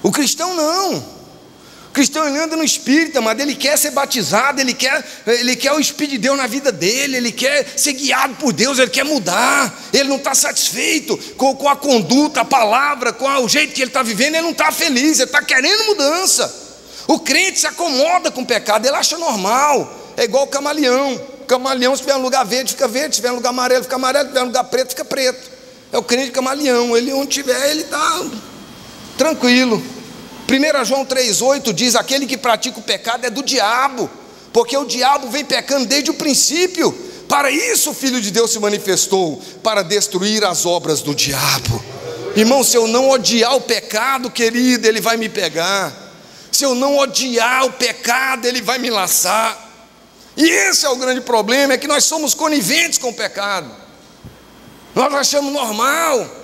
O cristão não. O cristão, ele anda no Espírito, mas ele quer ser batizado, ele quer o Espírito de Deus na vida dele, ele quer ser guiado por Deus, ele quer mudar, ele não está satisfeito com a conduta, a palavra, com o jeito que ele está vivendo, ele não está feliz, ele está querendo mudança. O crente se acomoda com o pecado, ele acha normal, é igual o camaleão. O camaleão, se tiver um lugar verde, fica verde, se tiver um lugar amarelo, fica amarelo, se tiver um lugar preto, fica preto. É o crente camaleão, ele onde tiver, ele está tranquilo. 1 João 3,8 diz: aquele que pratica o pecado é do diabo, porque o diabo vem pecando desde o princípio. Para isso o Filho de Deus se manifestou, para destruir as obras do diabo. Irmão, se eu não odiar o pecado, querido, ele vai me pegar. Se eu não odiar o pecado, ele vai me laçar. E esse é o grande problema, é que nós somos coniventes com o pecado. Nós achamos normal.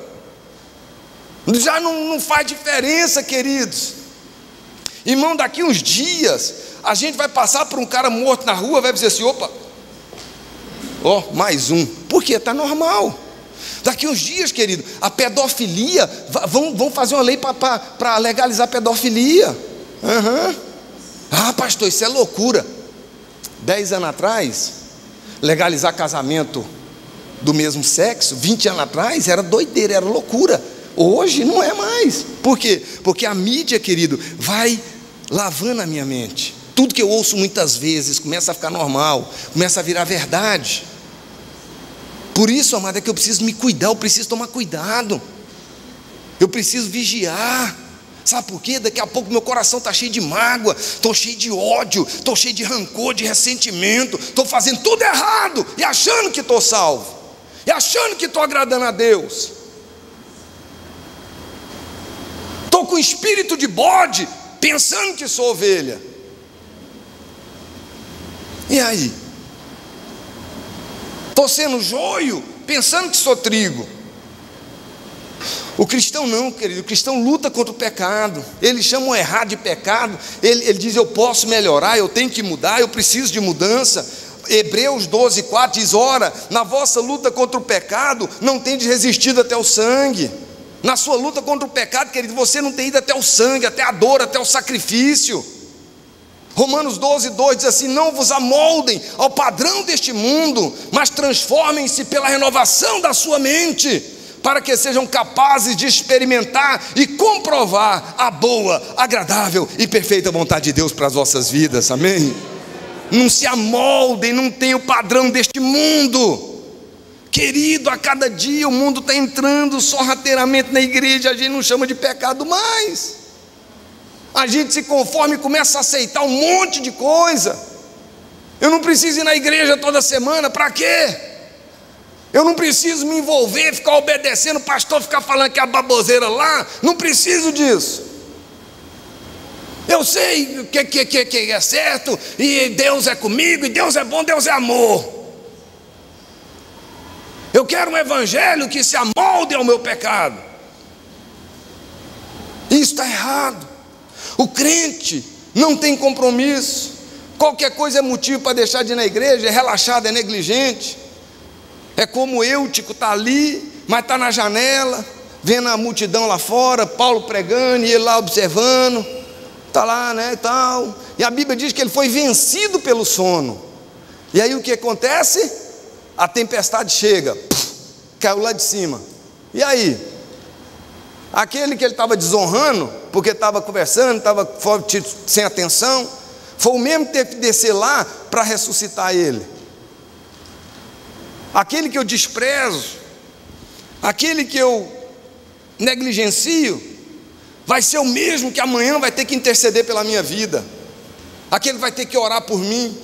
Já não faz diferença, queridos. Irmão, daqui uns dias a gente vai passar por um cara morto na rua, vai dizer assim: opa, mais um. Por quê? Está normal. Daqui uns dias, querido, a pedofilia, vão fazer uma lei para legalizar a pedofilia. Ah, pastor, isso é loucura. 10 anos atrás, legalizar casamento do mesmo sexo, 20 anos atrás, era doideira, era loucura. Hoje não é mais. Por quê? Porque a mídia, querido, vai lavando a minha mente. Tudo que eu ouço muitas vezes começa a ficar normal, começa a virar verdade. Por isso, amado, é que eu preciso me cuidar, eu preciso tomar cuidado, eu preciso vigiar. Sabe por quê? Daqui a pouco meu coração está cheio de mágoa, estou cheio de ódio, estou cheio de rancor, de ressentimento, estou fazendo tudo errado e achando que estou salvo, e achando que estou agradando a Deus. Estou com espírito de bode, pensando que sou ovelha. E aí? Estou sendo joio, pensando que sou trigo. O cristão não, querido. O cristão luta contra o pecado. Ele chama o errado de pecado. Ele diz: eu posso melhorar, eu tenho que mudar, eu preciso de mudança. Hebreus 12,4 diz: ora, na vossa luta contra o pecado, não tendes resistido até o sangue. Na sua luta contra o pecado, querido, você não tem ido até o sangue, até a dor, até o sacrifício. Romanos 12,2 diz assim: não vos amoldem ao padrão deste mundo, mas transformem-se pela renovação da sua mente, para que sejam capazes de experimentar e comprovar a boa, agradável e perfeita vontade de Deus para as vossas vidas. Amém? Não se amoldem, não tem o padrão deste mundo. Querido, a cada dia o mundo está entrando sorrateiramente na igreja, a gente não chama de pecado mais. A gente se conforma e começa a aceitar um monte de coisa. Eu não preciso ir na igreja toda semana, para quê? Eu não preciso me envolver, ficar obedecendo o pastor, ficar falando que é a baboseira lá. Não preciso disso. Eu sei o que é certo, e Deus é comigo, e Deus é bom, Deus é amor. Eu quero um evangelho que se amolde ao meu pecado. Isso está errado. O crente não tem compromisso. Qualquer coisa é motivo para deixar de ir na igreja, é relaxado, é negligente. É como Eutico, está ali, mas está na janela, vendo a multidão lá fora, Paulo pregando, e ele lá observando, está lá, né, e tal. E a Bíblia diz que ele foi vencido pelo sono. E aí o que acontece? A tempestade chega, caiu lá de cima. E aí? Aquele que ele estava desonrando, porque estava conversando, estava sem atenção, foi o mesmo que teve que descer lá para ressuscitar ele. Aquele que eu desprezo, aquele que eu negligencio, vai ser o mesmo que amanhã vai ter que interceder pela minha vida. Aquele vai ter que orar por mim.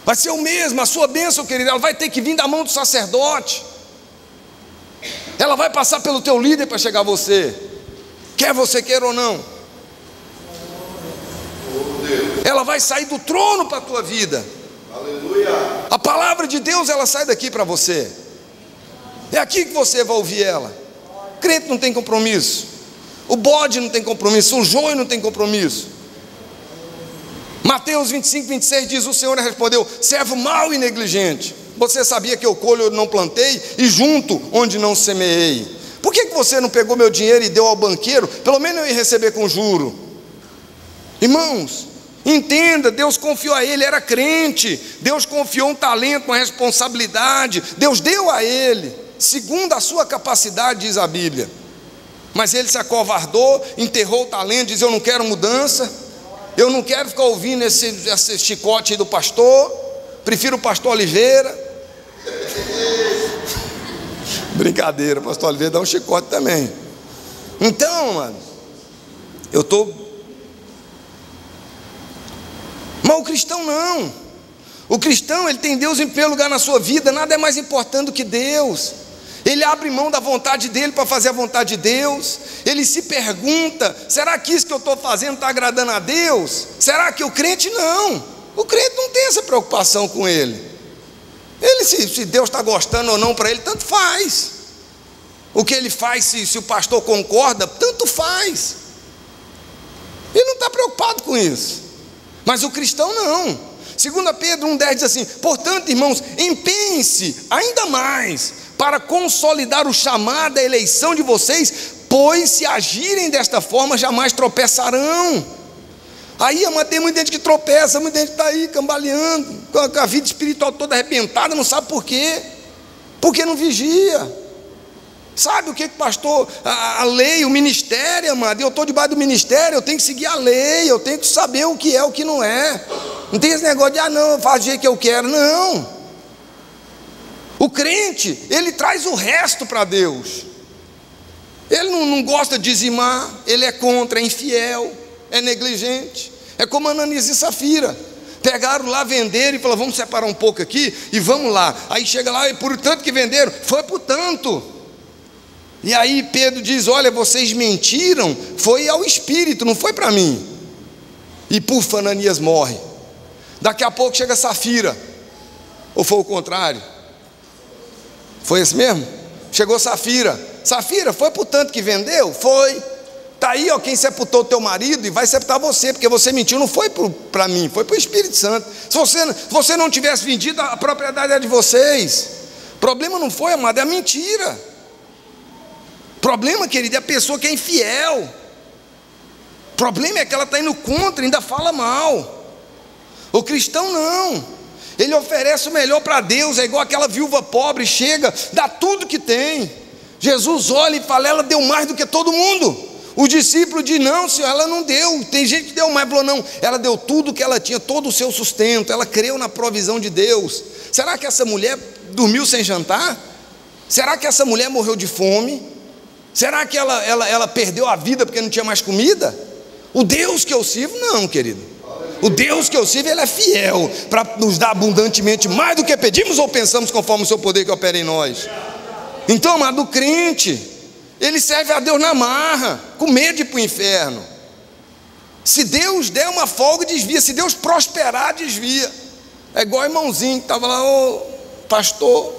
Vai ser o mesmo, a sua bênção, querida, ela vai ter que vir da mão do sacerdote. Ela vai passar pelo teu líder para chegar a você, quer você queira ou não. Ela vai sair do trono para a tua vida. Aleluia. A palavra de Deus, ela sai daqui para você. É aqui que você vai ouvir ela. O crente não tem compromisso, o bode não tem compromisso, o joio não tem compromisso. Mateus 25, 26 diz: o Senhor respondeu: servo mau e negligente, você sabia que eu colho onde não plantei e junto onde não semeei? Por que você não pegou meu dinheiro e deu ao banqueiro? Pelo menos eu ia receber com juro. Irmãos, entenda, Deus confiou a ele, era crente, Deus confiou um talento, uma responsabilidade, Deus deu a ele, segundo a sua capacidade, diz a Bíblia. Mas ele se acovardou, enterrou o talento, diz: eu não quero mudança, eu não quero ficar ouvindo esse chicote aí do pastor, prefiro o pastor Oliveira. Brincadeira, o pastor Oliveira dá um chicote também. Então, mano, eu estou... Mas o cristão não. O cristão, ele tem Deus em primeiro lugar na sua vida. Nada é mais importante do que Deus. Ele abre mão da vontade dele para fazer a vontade de Deus. Ele se pergunta: será que isso que eu estou fazendo está agradando a Deus? Será que o crente não? O crente não tem essa preocupação com ele. Ele, se Deus está gostando ou não para ele, tanto faz. O que ele faz, se o pastor concorda, tanto faz. Ele não está preocupado com isso. Mas o cristão não. 2 Pedro 1,10 diz assim: portanto, irmãos, empenhem-se ainda mais para consolidar o chamado, a eleição de vocês, pois se agirem desta forma, jamais tropeçarão. Aí, mas tem muita gente que tropeça, muita gente está aí cambaleando, com a vida espiritual toda arrebentada, não sabe por quê? Porque não vigia. Sabe o que pastor, a lei, o ministério, amado? Eu estou debaixo do ministério, eu tenho que seguir a lei, eu tenho que saber o que é, o que não é. Não tem esse negócio de: não, eu faço do jeito que eu quero. Não. O crente, ele traz o resto para Deus. Ele não gosta de dizimar, ele é contra, é infiel, é negligente. É como Ananias e Safira. Pegaram lá, venderam e falaram: vamos separar um pouco aqui e vamos lá. Aí chega lá e por tanto que venderam, foi por tanto. E aí Pedro diz: olha, vocês mentiram, foi ao Espírito, não foi para mim. E puf, Ananias morre. Daqui a pouco chega Safira. Ou foi o contrário? Foi esse mesmo? Chegou Safira. Safira, foi por tanto que vendeu? Foi. Está aí, ó, quem sepultou o teu marido e vai sepultar você, porque você mentiu, não foi para mim, foi para o Espírito Santo. Se você não tivesse vendido, a propriedade é de vocês. O problema não foi, amado, é a mentira. O problema, querido, é a pessoa que é infiel. O problema é que ela está indo contra, ainda fala mal. O cristão não. Ele oferece o melhor para Deus. É igual aquela viúva pobre, chega, dá tudo que tem. Jesus olha e fala: ela deu mais do que todo mundo. O discípulo diz: não, Senhor, ela não deu. Tem gente que deu mais. Falou: não, ela deu tudo que ela tinha, todo o seu sustento. Ela creu na provisão de Deus. Será que essa mulher dormiu sem jantar? Será que essa mulher morreu de fome? Será que ela perdeu a vida porque não tinha mais comida? O Deus que eu sirvo, não, querido. O Deus que eu sirvo, Ele é fiel para nos dar abundantemente mais do que pedimos ou pensamos, conforme o seu poder que opera em nós. Então, amado, o crente, ele serve a Deus na marra, com medo de ir para o inferno. Se Deus der uma folga, desvia. Se Deus prosperar, desvia. É igual o irmãozinho que estava lá: ô pastor,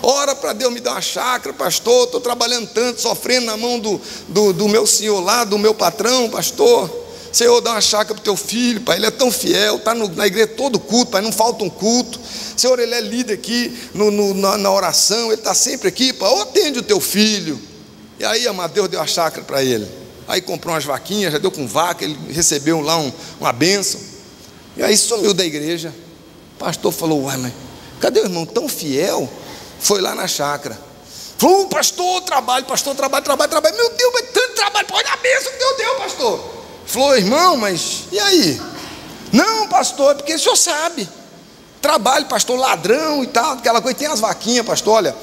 ora para Deus me dar uma chácara, pastor, estou trabalhando tanto, sofrendo na mão do meu senhor lá, do meu patrão, pastor. Senhor, dá uma chácara para o teu filho, pai, ele é tão fiel, está na igreja todo culto, pai, não falta um culto. Senhor, ele é líder aqui na oração, ele está sempre aqui, pai, atende o teu filho. E aí, amado, Deus deu a chácara para ele. Aí comprou umas vaquinhas, já deu com vaca, ele recebeu lá uma bênção. E aí sumiu da igreja. O pastor falou: uai, mas cadê o irmão tão fiel? Foi lá na chácara. Falou: pastor, trabalho. Meu Deus, mas tanto trabalho, olha a bênção que Deus deu, pastor. Falou: irmão, mas e aí? Não, pastor, é porque o senhor sabe. Trabalho, pastor, ladrão e tal, aquela coisa. Tem as vaquinhas, pastor, olha,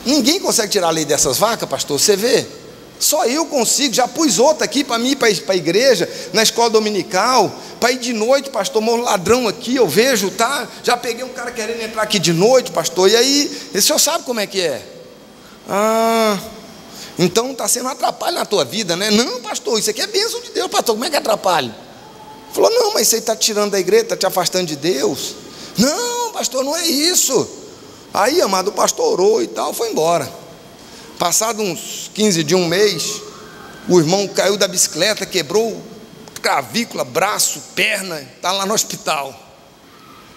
ninguém consegue tirar a lei dessas vacas, pastor, você vê? Só eu consigo. Já pus outra aqui para mim, para a igreja, na escola dominical, para ir de noite, pastor, um ladrão aqui, eu vejo, tá? Já peguei um cara querendo entrar aqui de noite, pastor, e aí, o senhor sabe como é que é? Então está sendo um atrapalho na tua vida, né? Não, pastor, isso aqui é bênção de Deus, pastor, como é que é atrapalho? Falou: não, mas isso aí está te tirando da igreja, está te afastando de Deus. Não, pastor, não é isso. Aí, amado, o pastor orou e tal, foi embora. Passado uns 15 dias, um mês, o irmão caiu da bicicleta, quebrou clavícula, braço, perna, está lá no hospital.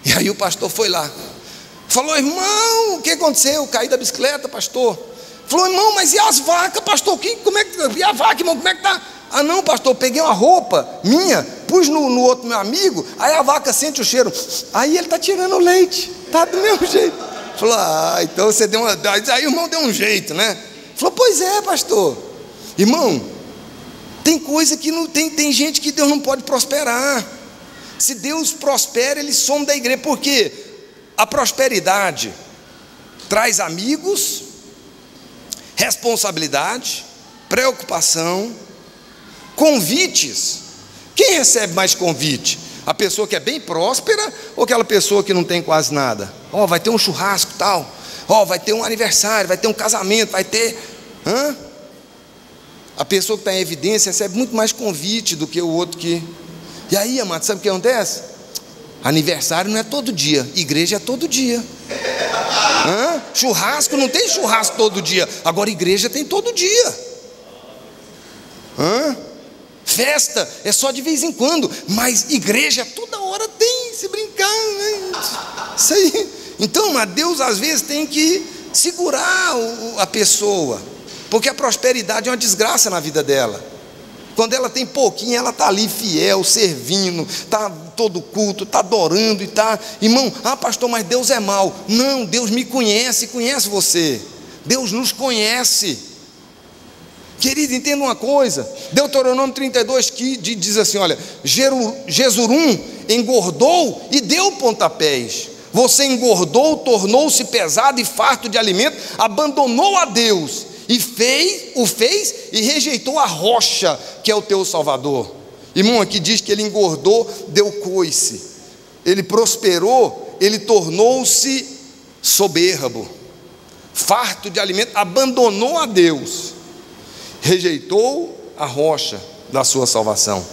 E aí o pastor foi lá, falou: irmão, o que aconteceu? Eu caí da bicicleta, pastor. Falou, irmão, mas e as vacas, pastor? Como é que, e a vaca, irmão, como é que está? Ah não, pastor, peguei uma roupa minha, pus no outro meu amigo, aí a vaca sente o cheiro, aí ele está tirando o leite, está do mesmo jeito. Falou, então você deu uma... Aí o irmão deu um jeito, né? Falou, pois é, pastor. Irmão, tem coisa que não tem gente que Deus não pode prosperar. Se Deus prospera, ele some da igreja, porque a prosperidade traz amigos, responsabilidade, preocupação, convites. Quem recebe mais convite? A pessoa que é bem próspera ou aquela pessoa que não tem quase nada? Vai ter um churrasco tal, vai ter um aniversário, vai ter um casamento, vai ter... A pessoa que está em evidência recebe muito mais convite do que o outro que... E aí, amado, sabe o que acontece? Aniversário não é todo dia, igreja é todo dia. Churrasco, não tem churrasco todo dia, agora igreja tem todo dia. Festa é só de vez em quando, mas igreja toda hora tem, se brincar, né? Isso aí. Então, mas Deus às vezes tem que segurar a pessoa, porque a prosperidade é uma desgraça na vida dela. Quando ela tem pouquinho, ela está ali fiel, servindo, está todo culto, está adorando e está... Irmão, pastor, mas Deus é mau. Não, Deus me conhece, conhece você. Deus nos conhece. Querido, entenda uma coisa. Deuteronômio 32 que diz assim, olha, Jesurum engordou e deu pontapés. Você engordou, tornou-se pesado e farto de alimento, abandonou a Deus. E fez e rejeitou a rocha que é o teu Salvador. Irmão, aqui diz que ele engordou, deu coice. Ele prosperou, ele tornou-se soberbo, farto de alimento, abandonou a Deus, rejeitou a rocha da sua salvação.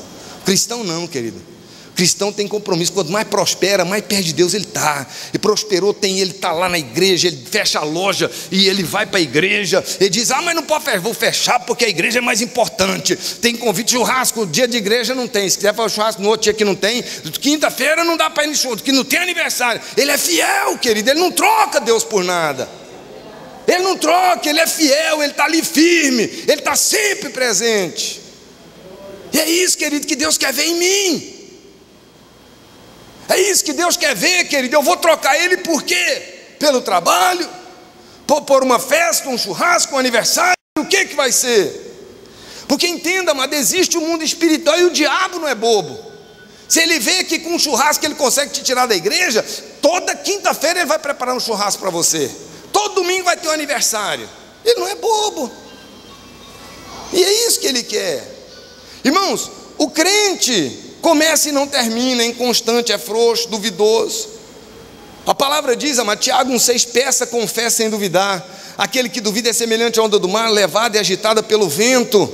Cristão não, querido. Cristão tem compromisso, quanto mais prospera, mais perto de Deus ele está. E prosperou, ele está lá na igreja, ele fecha a loja e ele vai para a igreja. Ele diz, mas não pode fechar, vou fechar porque a igreja é mais importante. Tem convite, churrasco, dia de igreja não tem. Se quiser fazer churrasco no outro dia que não tem, quinta-feira não dá para ir no show, que não tem aniversário. Ele é fiel, querido, ele não troca Deus por nada. Ele não troca, ele é fiel, ele está ali firme, ele está sempre presente. E é isso, querido, que Deus quer ver em mim. É isso que Deus quer ver, querido. Eu vou trocar ele por quê? Pelo trabalho? Por uma festa, um churrasco, um aniversário? O que vai ser? Porque entenda, mas existe o mundo espiritual e o diabo não é bobo. Se ele vê que com um churrasco ele consegue te tirar da igreja, toda quinta-feira ele vai preparar um churrasco para você. Todo domingo vai ter um aniversário. Ele não é bobo. E é isso que ele quer. Irmãos, o crente começa e não termina, é inconstante, é frouxo, duvidoso. A palavra diz, Tiago 1,6, peça com fé sem duvidar. Aquele que duvida é semelhante à onda do mar, levada e agitada pelo vento.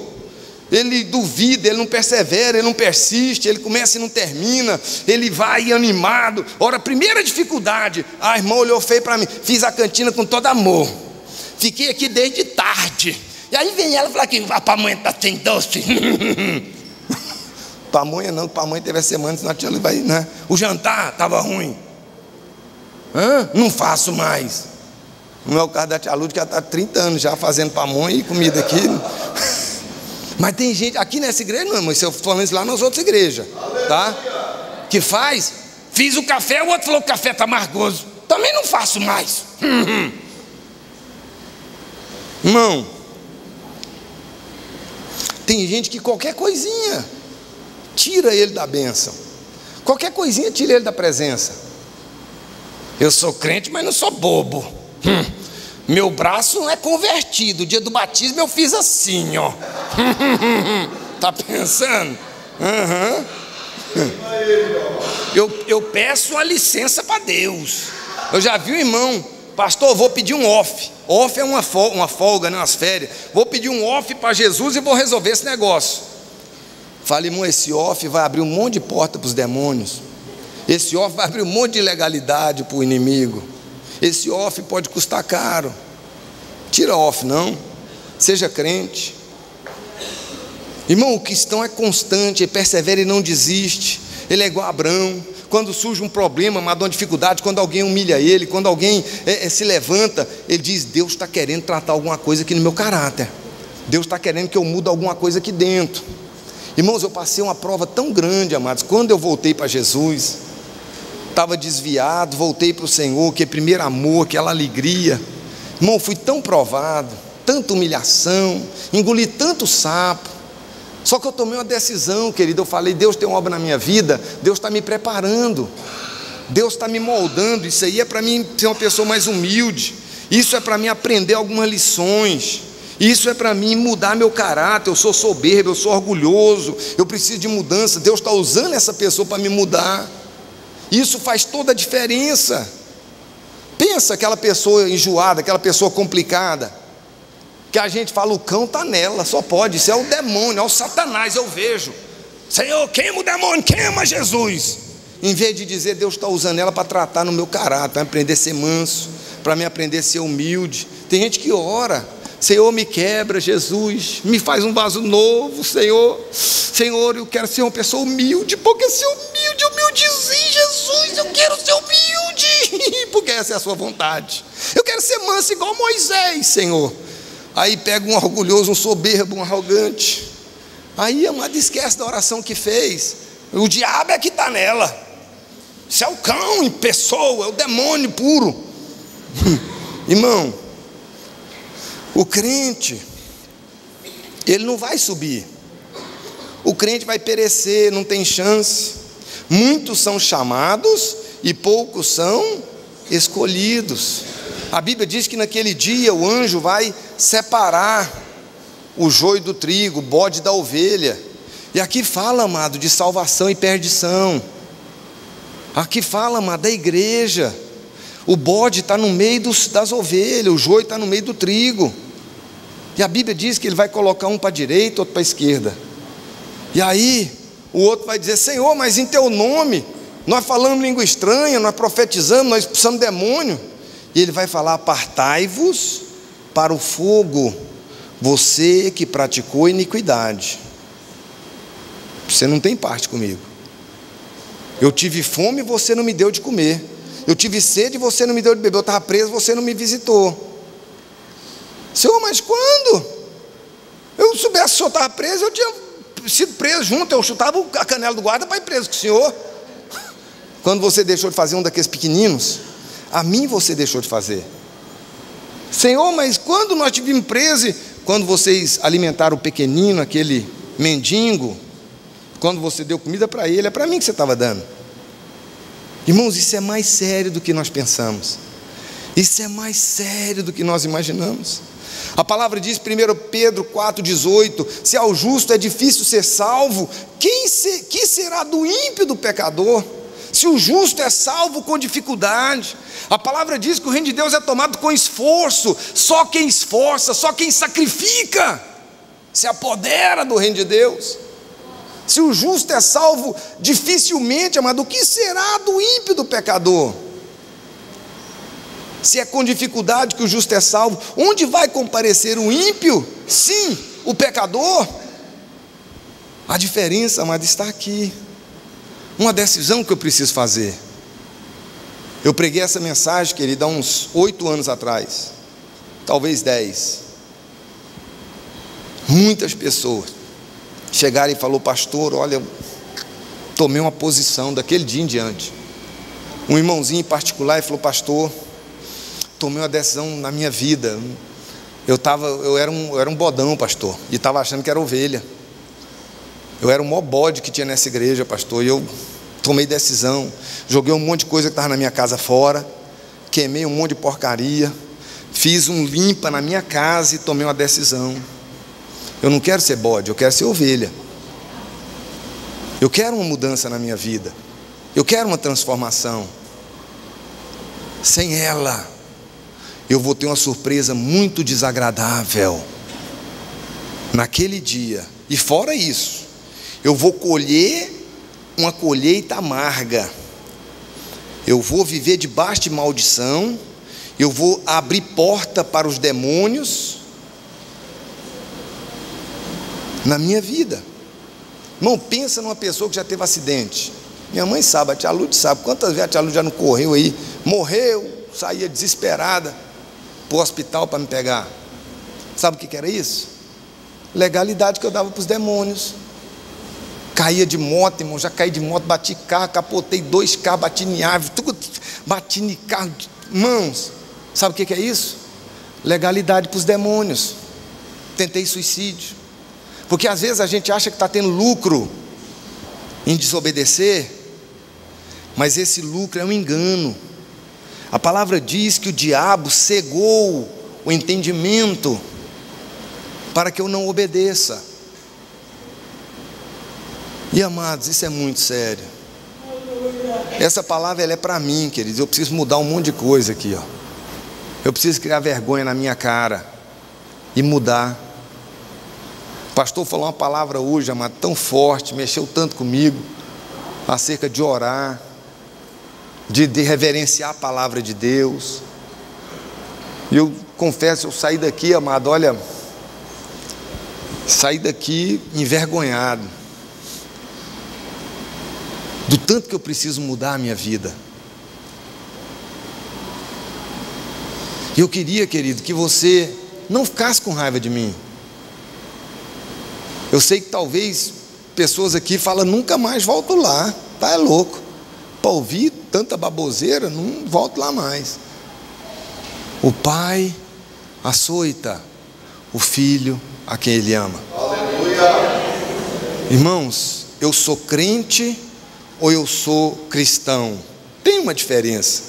Ele duvida, ele não persevera, ele não persiste, ele começa e não termina, ele vai animado. Ora, a primeira dificuldade, a irmã olhou feio para mim, fiz a cantina com todo amor, fiquei aqui desde tarde, e aí vem ela falar que a pamonha está sem doce. Pamonha não, pamonha teve a semana, senão a tia vai, né? O jantar estava ruim. Não faço mais. Não é o caso da tia Lúcia, que ela está há 30 anos já fazendo pamonha e comida aqui. Mas tem gente, aqui nessa igreja não, mas eu estou falando isso lá nas outras igrejas, tá? Que fiz o café, o outro falou que o café está amargoso. Também não faço mais. Irmão, tem gente que qualquer coisinha tira ele da bênção, qualquer coisinha tira ele da presença. Eu sou crente, mas não sou bobo. Meu braço não é convertido. O dia do batismo eu fiz assim, ó. Tá pensando? Eu peço a licença para Deus. Eu já vi o irmão, pastor, vou pedir um off. Off é uma folga, né, umas férias. Vou pedir um off para Jesus e vou resolver esse negócio. Falei, irmão, esse off vai abrir um monte de porta para os demônios. Esse off vai abrir um monte de ilegalidade para o inimigo. Esse off pode custar caro. Tira off não. Seja crente. Irmão, o cristão é constante, ele persevera e não desiste. Ele é igual a Abraão. Quando surge um problema, uma dificuldade, quando alguém humilha ele, quando alguém se levanta, ele diz: Deus está querendo tratar alguma coisa aqui no meu caráter, Deus está querendo que eu mude alguma coisa aqui dentro. Irmãos, eu passei uma prova tão grande, amados. Quando eu voltei para Jesus, estava desviado, voltei para o Senhor, que primeiro amor, aquela alegria. Irmão, fui tão provado, tanta humilhação, engoli tanto sapo. Só que eu tomei uma decisão, querido. Eu falei: Deus tem uma obra na minha vida, Deus está me preparando, Deus está me moldando. Isso aí é para mim ser uma pessoa mais humilde, isso é para mim aprender algumas lições, isso é para mim mudar meu caráter. Eu sou soberbo, eu sou orgulhoso, eu preciso de mudança. Deus está usando essa pessoa para me mudar. Isso faz toda a diferença. Pensa aquela pessoa enjoada, aquela pessoa complicada, que a gente fala: o cão está nela, só pode, isso é o demônio, é o Satanás. Eu vejo: Senhor, queima o demônio, queima Jesus. Em vez de dizer: Deus está usando ela para tratar no meu caráter, para me aprender a ser manso, para me aprender a ser humilde. Tem gente que ora: Senhor, me quebra, Jesus, me faz um vaso novo, Senhor, eu quero ser uma pessoa humilde, porque ser humilde, humildezinho, Jesus, eu quero ser humilde, porque essa é a sua vontade. Eu quero ser manso igual Moisés, Senhor. Aí pega um orgulhoso, um soberbo, um arrogante. Aí, amado, esquece da oração que fez. O diabo é que está nela. Isso é o cão em pessoa, é o demônio puro. Irmão, o crente, ele não vai subir. O crente vai perecer, não tem chance. Muitos são chamados e poucos são escolhidos. A Bíblia diz que naquele dia o anjo vai separar o joio do trigo, o bode da ovelha. E aqui fala, amado, de salvação e perdição. Aqui fala, amado, da igreja. O bode está no meio das ovelhas, o joio está no meio do trigo. E a Bíblia diz que ele vai colocar um para a direita, outro para a esquerda. E aí o outro vai dizer: Senhor, mas em teu nome nós falamos língua estranha, nós profetizamos, nós expulsamos demônio. E ele vai falar: apartai-vos para o fogo, você que praticou iniquidade. Você não tem parte comigo. Eu tive fome e você não me deu de comer. Eu tive sede e você não me deu de beber. Eu estava preso, você não me visitou. Senhor, mas quando? Eu soubesse que o senhor estava preso, eu tinha sido preso junto. Eu chutava a canela do guarda para ir preso com o senhor. Quando você deixou de fazer um daqueles pequeninos, a mim você deixou de fazer. Senhor, mas quando nós tivemos preso? Quando vocês alimentaram o pequenino, aquele mendigo, quando você deu comida para ele, é para mim que você estava dando. Irmãos, isso é mais sério do que nós pensamos. Isso é mais sério do que nós imaginamos. A palavra diz, 1 Pedro 4,18: se ao justo é difícil ser salvo, que será do ímpio, do pecador? Se o justo é salvo com dificuldade. A palavra diz que o reino de Deus é tomado com esforço. Só quem esforça, só quem sacrifica se apodera do reino de Deus. Se o justo é salvo dificilmente, amado, o que será do ímpio, do pecador? Se é com dificuldade que o justo é salvo, onde vai comparecer o ímpio? Sim, o pecador. A diferença, amado, está aqui. Uma decisão que eu preciso fazer. Eu preguei essa mensagem, querido, há uns 8 anos atrás, talvez 10. Muitas pessoas chegaram e falaram: pastor, olha, eu tomei uma posição daquele dia em diante. Um irmãozinho em particular falou: pastor, tomei uma decisão na minha vida. Eu era um bodão, pastor, e estava achando que era ovelha. Eu era o maior bode que tinha nessa igreja, pastor, e eu tomei decisão, joguei um monte de coisa que estava na minha casa fora, queimei um monte de porcaria, fiz um limpa na minha casa e tomei uma decisão. Eu não quero ser bode, eu quero ser ovelha. Eu quero uma mudança na minha vida, eu quero uma transformação. Sem ela, eu vou ter uma surpresa muito desagradável naquele dia. E fora isso, eu vou colher uma colheita amarga. Eu vou viver debaixo de maldição. Eu vou abrir porta para os demônios na minha vida. Irmão, pensa numa pessoa que já teve acidente. Minha mãe sabe, a tia Lúcia sabe. Quantas vezes a tia Lúcia já não correu aí? Morreu, saía desesperada para o hospital para me pegar. Sabe o que era isso? Legalidade que eu dava para os demônios. Caía de moto, irmão, já caí de moto, bati carro, capotei 2 carros, bati em árvore, tudo, bati em carro, mãos. Sabe o que é isso? Legalidade para os demônios. Tentei suicídio. Porque às vezes a gente acha que está tendo lucro em desobedecer, mas esse lucro é um engano. A palavra diz que o diabo cegou o entendimento para que eu não obedeça. E amados, isso é muito sério. Essa palavra ela é para mim, queridos. Eu preciso mudar um monte de coisa aqui, ó. Eu preciso criar vergonha na minha cara e mudar. O pastor falou uma palavra hoje, amado, tão forte, mexeu tanto comigo, acerca de orar, de reverenciar a palavra de Deus. E eu confesso, eu saí daqui, amado, olha, saí daqui envergonhado, do tanto que eu preciso mudar a minha vida. E eu queria, querido, que você não ficasse com raiva de mim. Eu sei que talvez pessoas aqui falam, nunca mais volto lá, tá é louco, para ouvir tanta baboseira, não volto lá mais. O pai açoita o filho a quem ele ama. Aleluia. Irmãos, eu sou crente ou eu sou cristão? Tem uma diferença.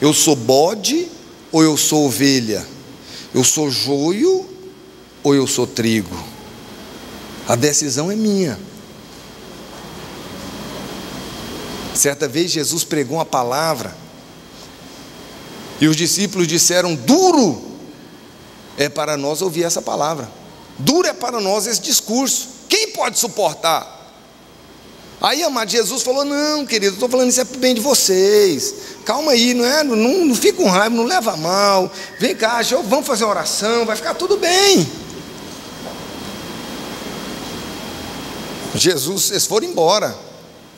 Eu sou bode ou eu sou ovelha? Eu sou joio ou eu sou trigo? A decisão é minha. Certa vez Jesus pregou uma palavra e os discípulos disseram, duro é para nós ouvir essa palavra, duro é para nós esse discurso, quem pode suportar? Aí, amado, Jesus falou, não, querido, estou falando isso é para o bem de vocês, calma aí, não fica com raiva, não leva a mal, vem cá, vamos fazer uma oração, vai ficar tudo bem. Eles foram embora,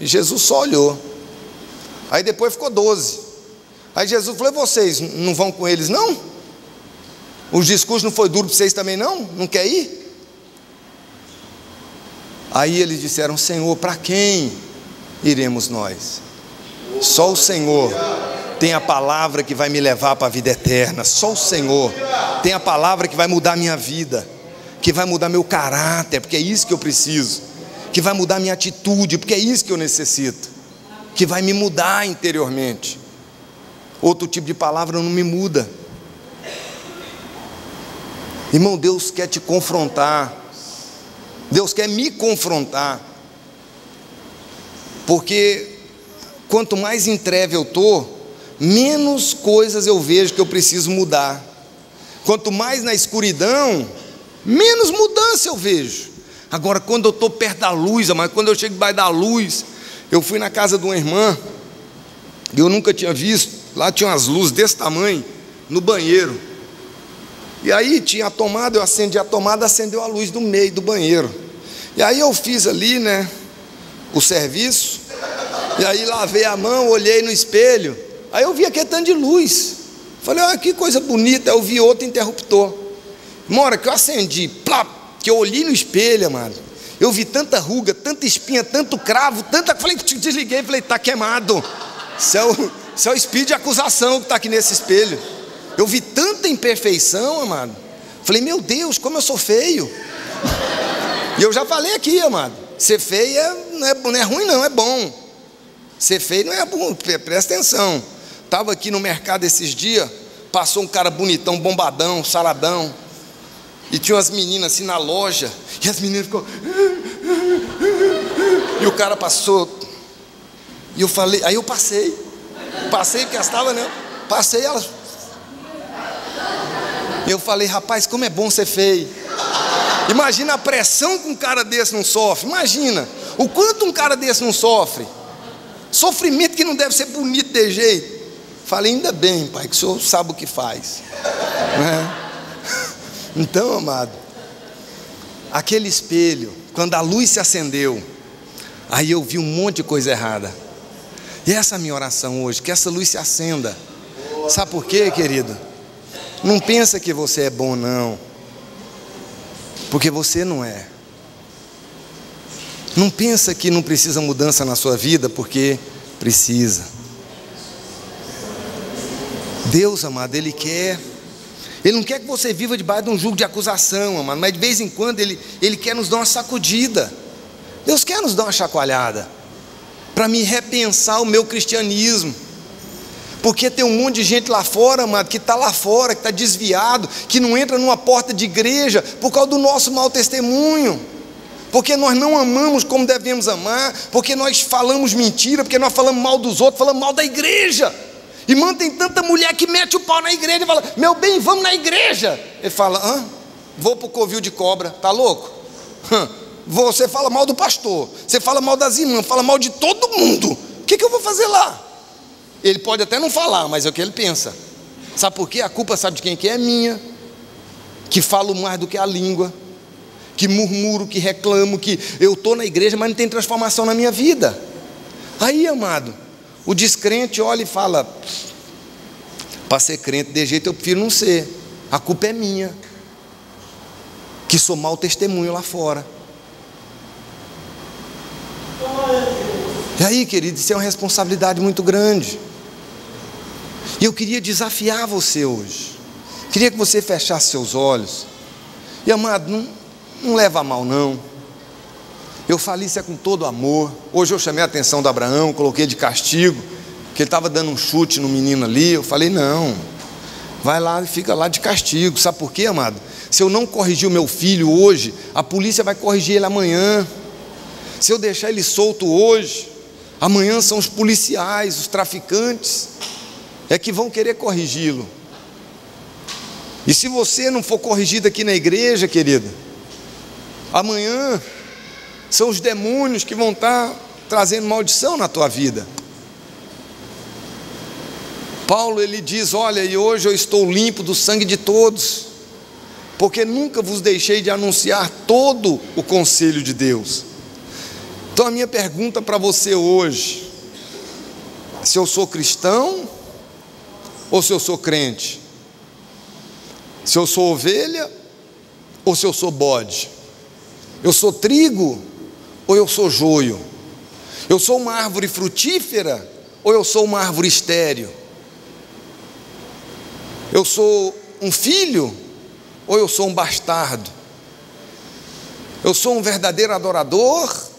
e Jesus só olhou. Aí depois ficou 12. Aí Jesus falou, e vocês não vão com eles não? Os discursos não foi duro para vocês também não? Não quer ir? Aí eles disseram, Senhor, para quem iremos nós? Só o Senhor tem a palavra que vai me levar para a vida eterna. Só o Senhor tem a palavra que vai mudar a minha vida, que vai mudar meu caráter, porque é isso que eu preciso, que vai mudar minha atitude, porque é isso que eu necessito, que vai me mudar interiormente. Outro tipo de palavra não me muda. Irmão, Deus quer te confrontar, Deus quer me confrontar, porque quanto mais em treva eu estou, menos coisas eu vejo que eu preciso mudar. Quanto mais na escuridão, menos mudança eu vejo. Agora, quando eu estou perto da luz, mas quando eu chego debaixo da luz, eu fui na casa de uma irmã, e eu nunca tinha visto, lá tinha umas luzes desse tamanho, no banheiro, e aí tinha a tomada, eu acendi a tomada, acendeu a luz do meio do banheiro, e aí eu fiz ali, né, o serviço, e aí lavei a mão, olhei no espelho, aí eu vi aquele tanto de luz, falei, olha que coisa bonita, eu vi outro interruptor, uma hora que eu acendi, plá, que eu olhei no espelho, amado, eu vi tanta ruga, tanta espinha, tanto cravo, falei, desliguei, falei, está queimado, isso é o espírito de acusação que está aqui nesse espelho. Eu vi tanta imperfeição, amado, falei, meu Deus, como eu sou feio. E eu já falei aqui, amado, ser feio não é ruim não, é bom. Ser feio não é bom, presta atenção. Estava aqui no mercado esses dias, passou um cara bonitão, bombadão, saradão, e tinha umas meninas assim na loja, e as meninas ficou, e o cara passou, e eu falei, aí eu passei porque elas estavam, né? Passei elas. Eu falei, rapaz, como é bom ser feio. Imagina a pressão que um cara desse não sofre. Imagina o quanto um cara desse não sofre. Sofrimento que não deve ser bonito de jeito. Falei, ainda bem, pai, que o senhor sabe o que faz, né? Então, amado, aquele espelho, quando a luz se acendeu, aí eu vi um monte de coisa errada. E essa é a minha oração hoje, que essa luz se acenda. Sabe por quê, querido? Não pensa que você é bom, não, porque você não é. Não pensa que não precisa mudança na sua vida, porque precisa. Deus, amado, Ele não quer que você viva debaixo de um jugo de acusação, amado, mas de vez em quando Ele quer nos dar uma sacudida. Deus quer nos dar uma chacoalhada, para me repensar o meu cristianismo. Porque tem um monte de gente lá fora, amado, que está lá fora, que está desviado, que não entra numa porta de igreja por causa do nosso mau testemunho, porque nós não amamos como devemos amar, porque nós falamos mentira, porque nós falamos mal dos outros, falamos mal da igreja. Irmã, tem tanta mulher que mete o pau na igreja e fala: meu bem, vamos na igreja. Ele fala: vou para o covil de cobra, tá louco? Você fala mal do pastor, você fala mal das irmãs, fala mal de todo mundo, o que eu vou fazer lá? Ele pode até não falar, mas é o que ele pensa. Sabe por quê? A culpa, sabe de quem que é? Minha, que falo mais do que a língua, que murmuro, que reclamo, que eu estou na igreja, mas não tem transformação na minha vida. Aí, amado, o descrente olha e fala: para ser crente de jeito eu prefiro não ser, a culpa é minha, que sou mau testemunho lá fora. E aí, querido, isso é uma responsabilidade muito grande. E eu queria desafiar você hoje, queria que você fechasse seus olhos. E, amado, não leva a mal, não. Eu falei isso com todo amor. Hoje eu chamei a atenção do Abraão, coloquei de castigo, que ele estava dando um chute no menino ali. Eu falei: não, vai lá e fica lá de castigo. Sabe por quê, amado? Se eu não corrigir o meu filho hoje, a polícia vai corrigir ele amanhã. Se eu deixar ele solto hoje, amanhã são os policiais, os traficantes, é que vão querer corrigi-lo. E se você não for corrigido aqui na igreja, querido, amanhã são os demônios que vão estar trazendo maldição na tua vida. Paulo, ele diz: olha, e hoje eu estou limpo do sangue de todos, porque nunca vos deixei de anunciar todo o conselho de Deus. Então a minha pergunta para você hoje: se eu sou cristão ou se eu sou crente? Se eu sou ovelha ou se eu sou bode? Eu sou trigo ou eu sou joio? Eu sou uma árvore frutífera ou eu sou uma árvore estéril? Eu sou um filho ou eu sou um bastardo? Eu sou um verdadeiro adorador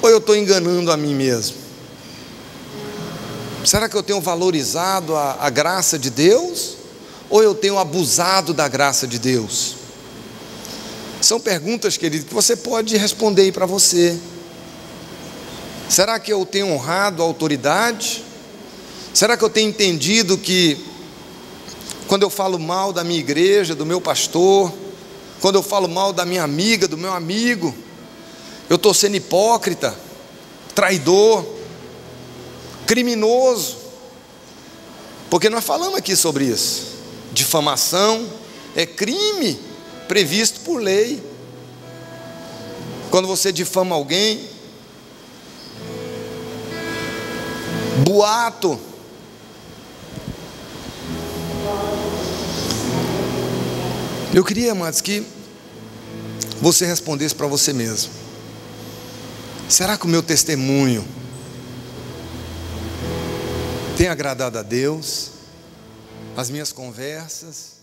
ou eu estou enganando a mim mesmo? Será que eu tenho valorizado a graça de Deus ou eu tenho abusado da graça de Deus? São perguntas, querido, que você pode responder aí para você. Será que eu tenho honrado a autoridade? Será que eu tenho entendido que quando eu falo mal da minha igreja, do meu pastor, quando eu falo mal da minha amiga, do meu amigo, eu estou sendo hipócrita, traidor, criminoso? Porque nós falamos aqui sobre isso. Difamação é crime previsto por lei. Quando você difama alguém, boato, eu queria, amados, que você respondesse para você mesmo: será que o meu testemunho tem agradado a Deus? As minhas conversas,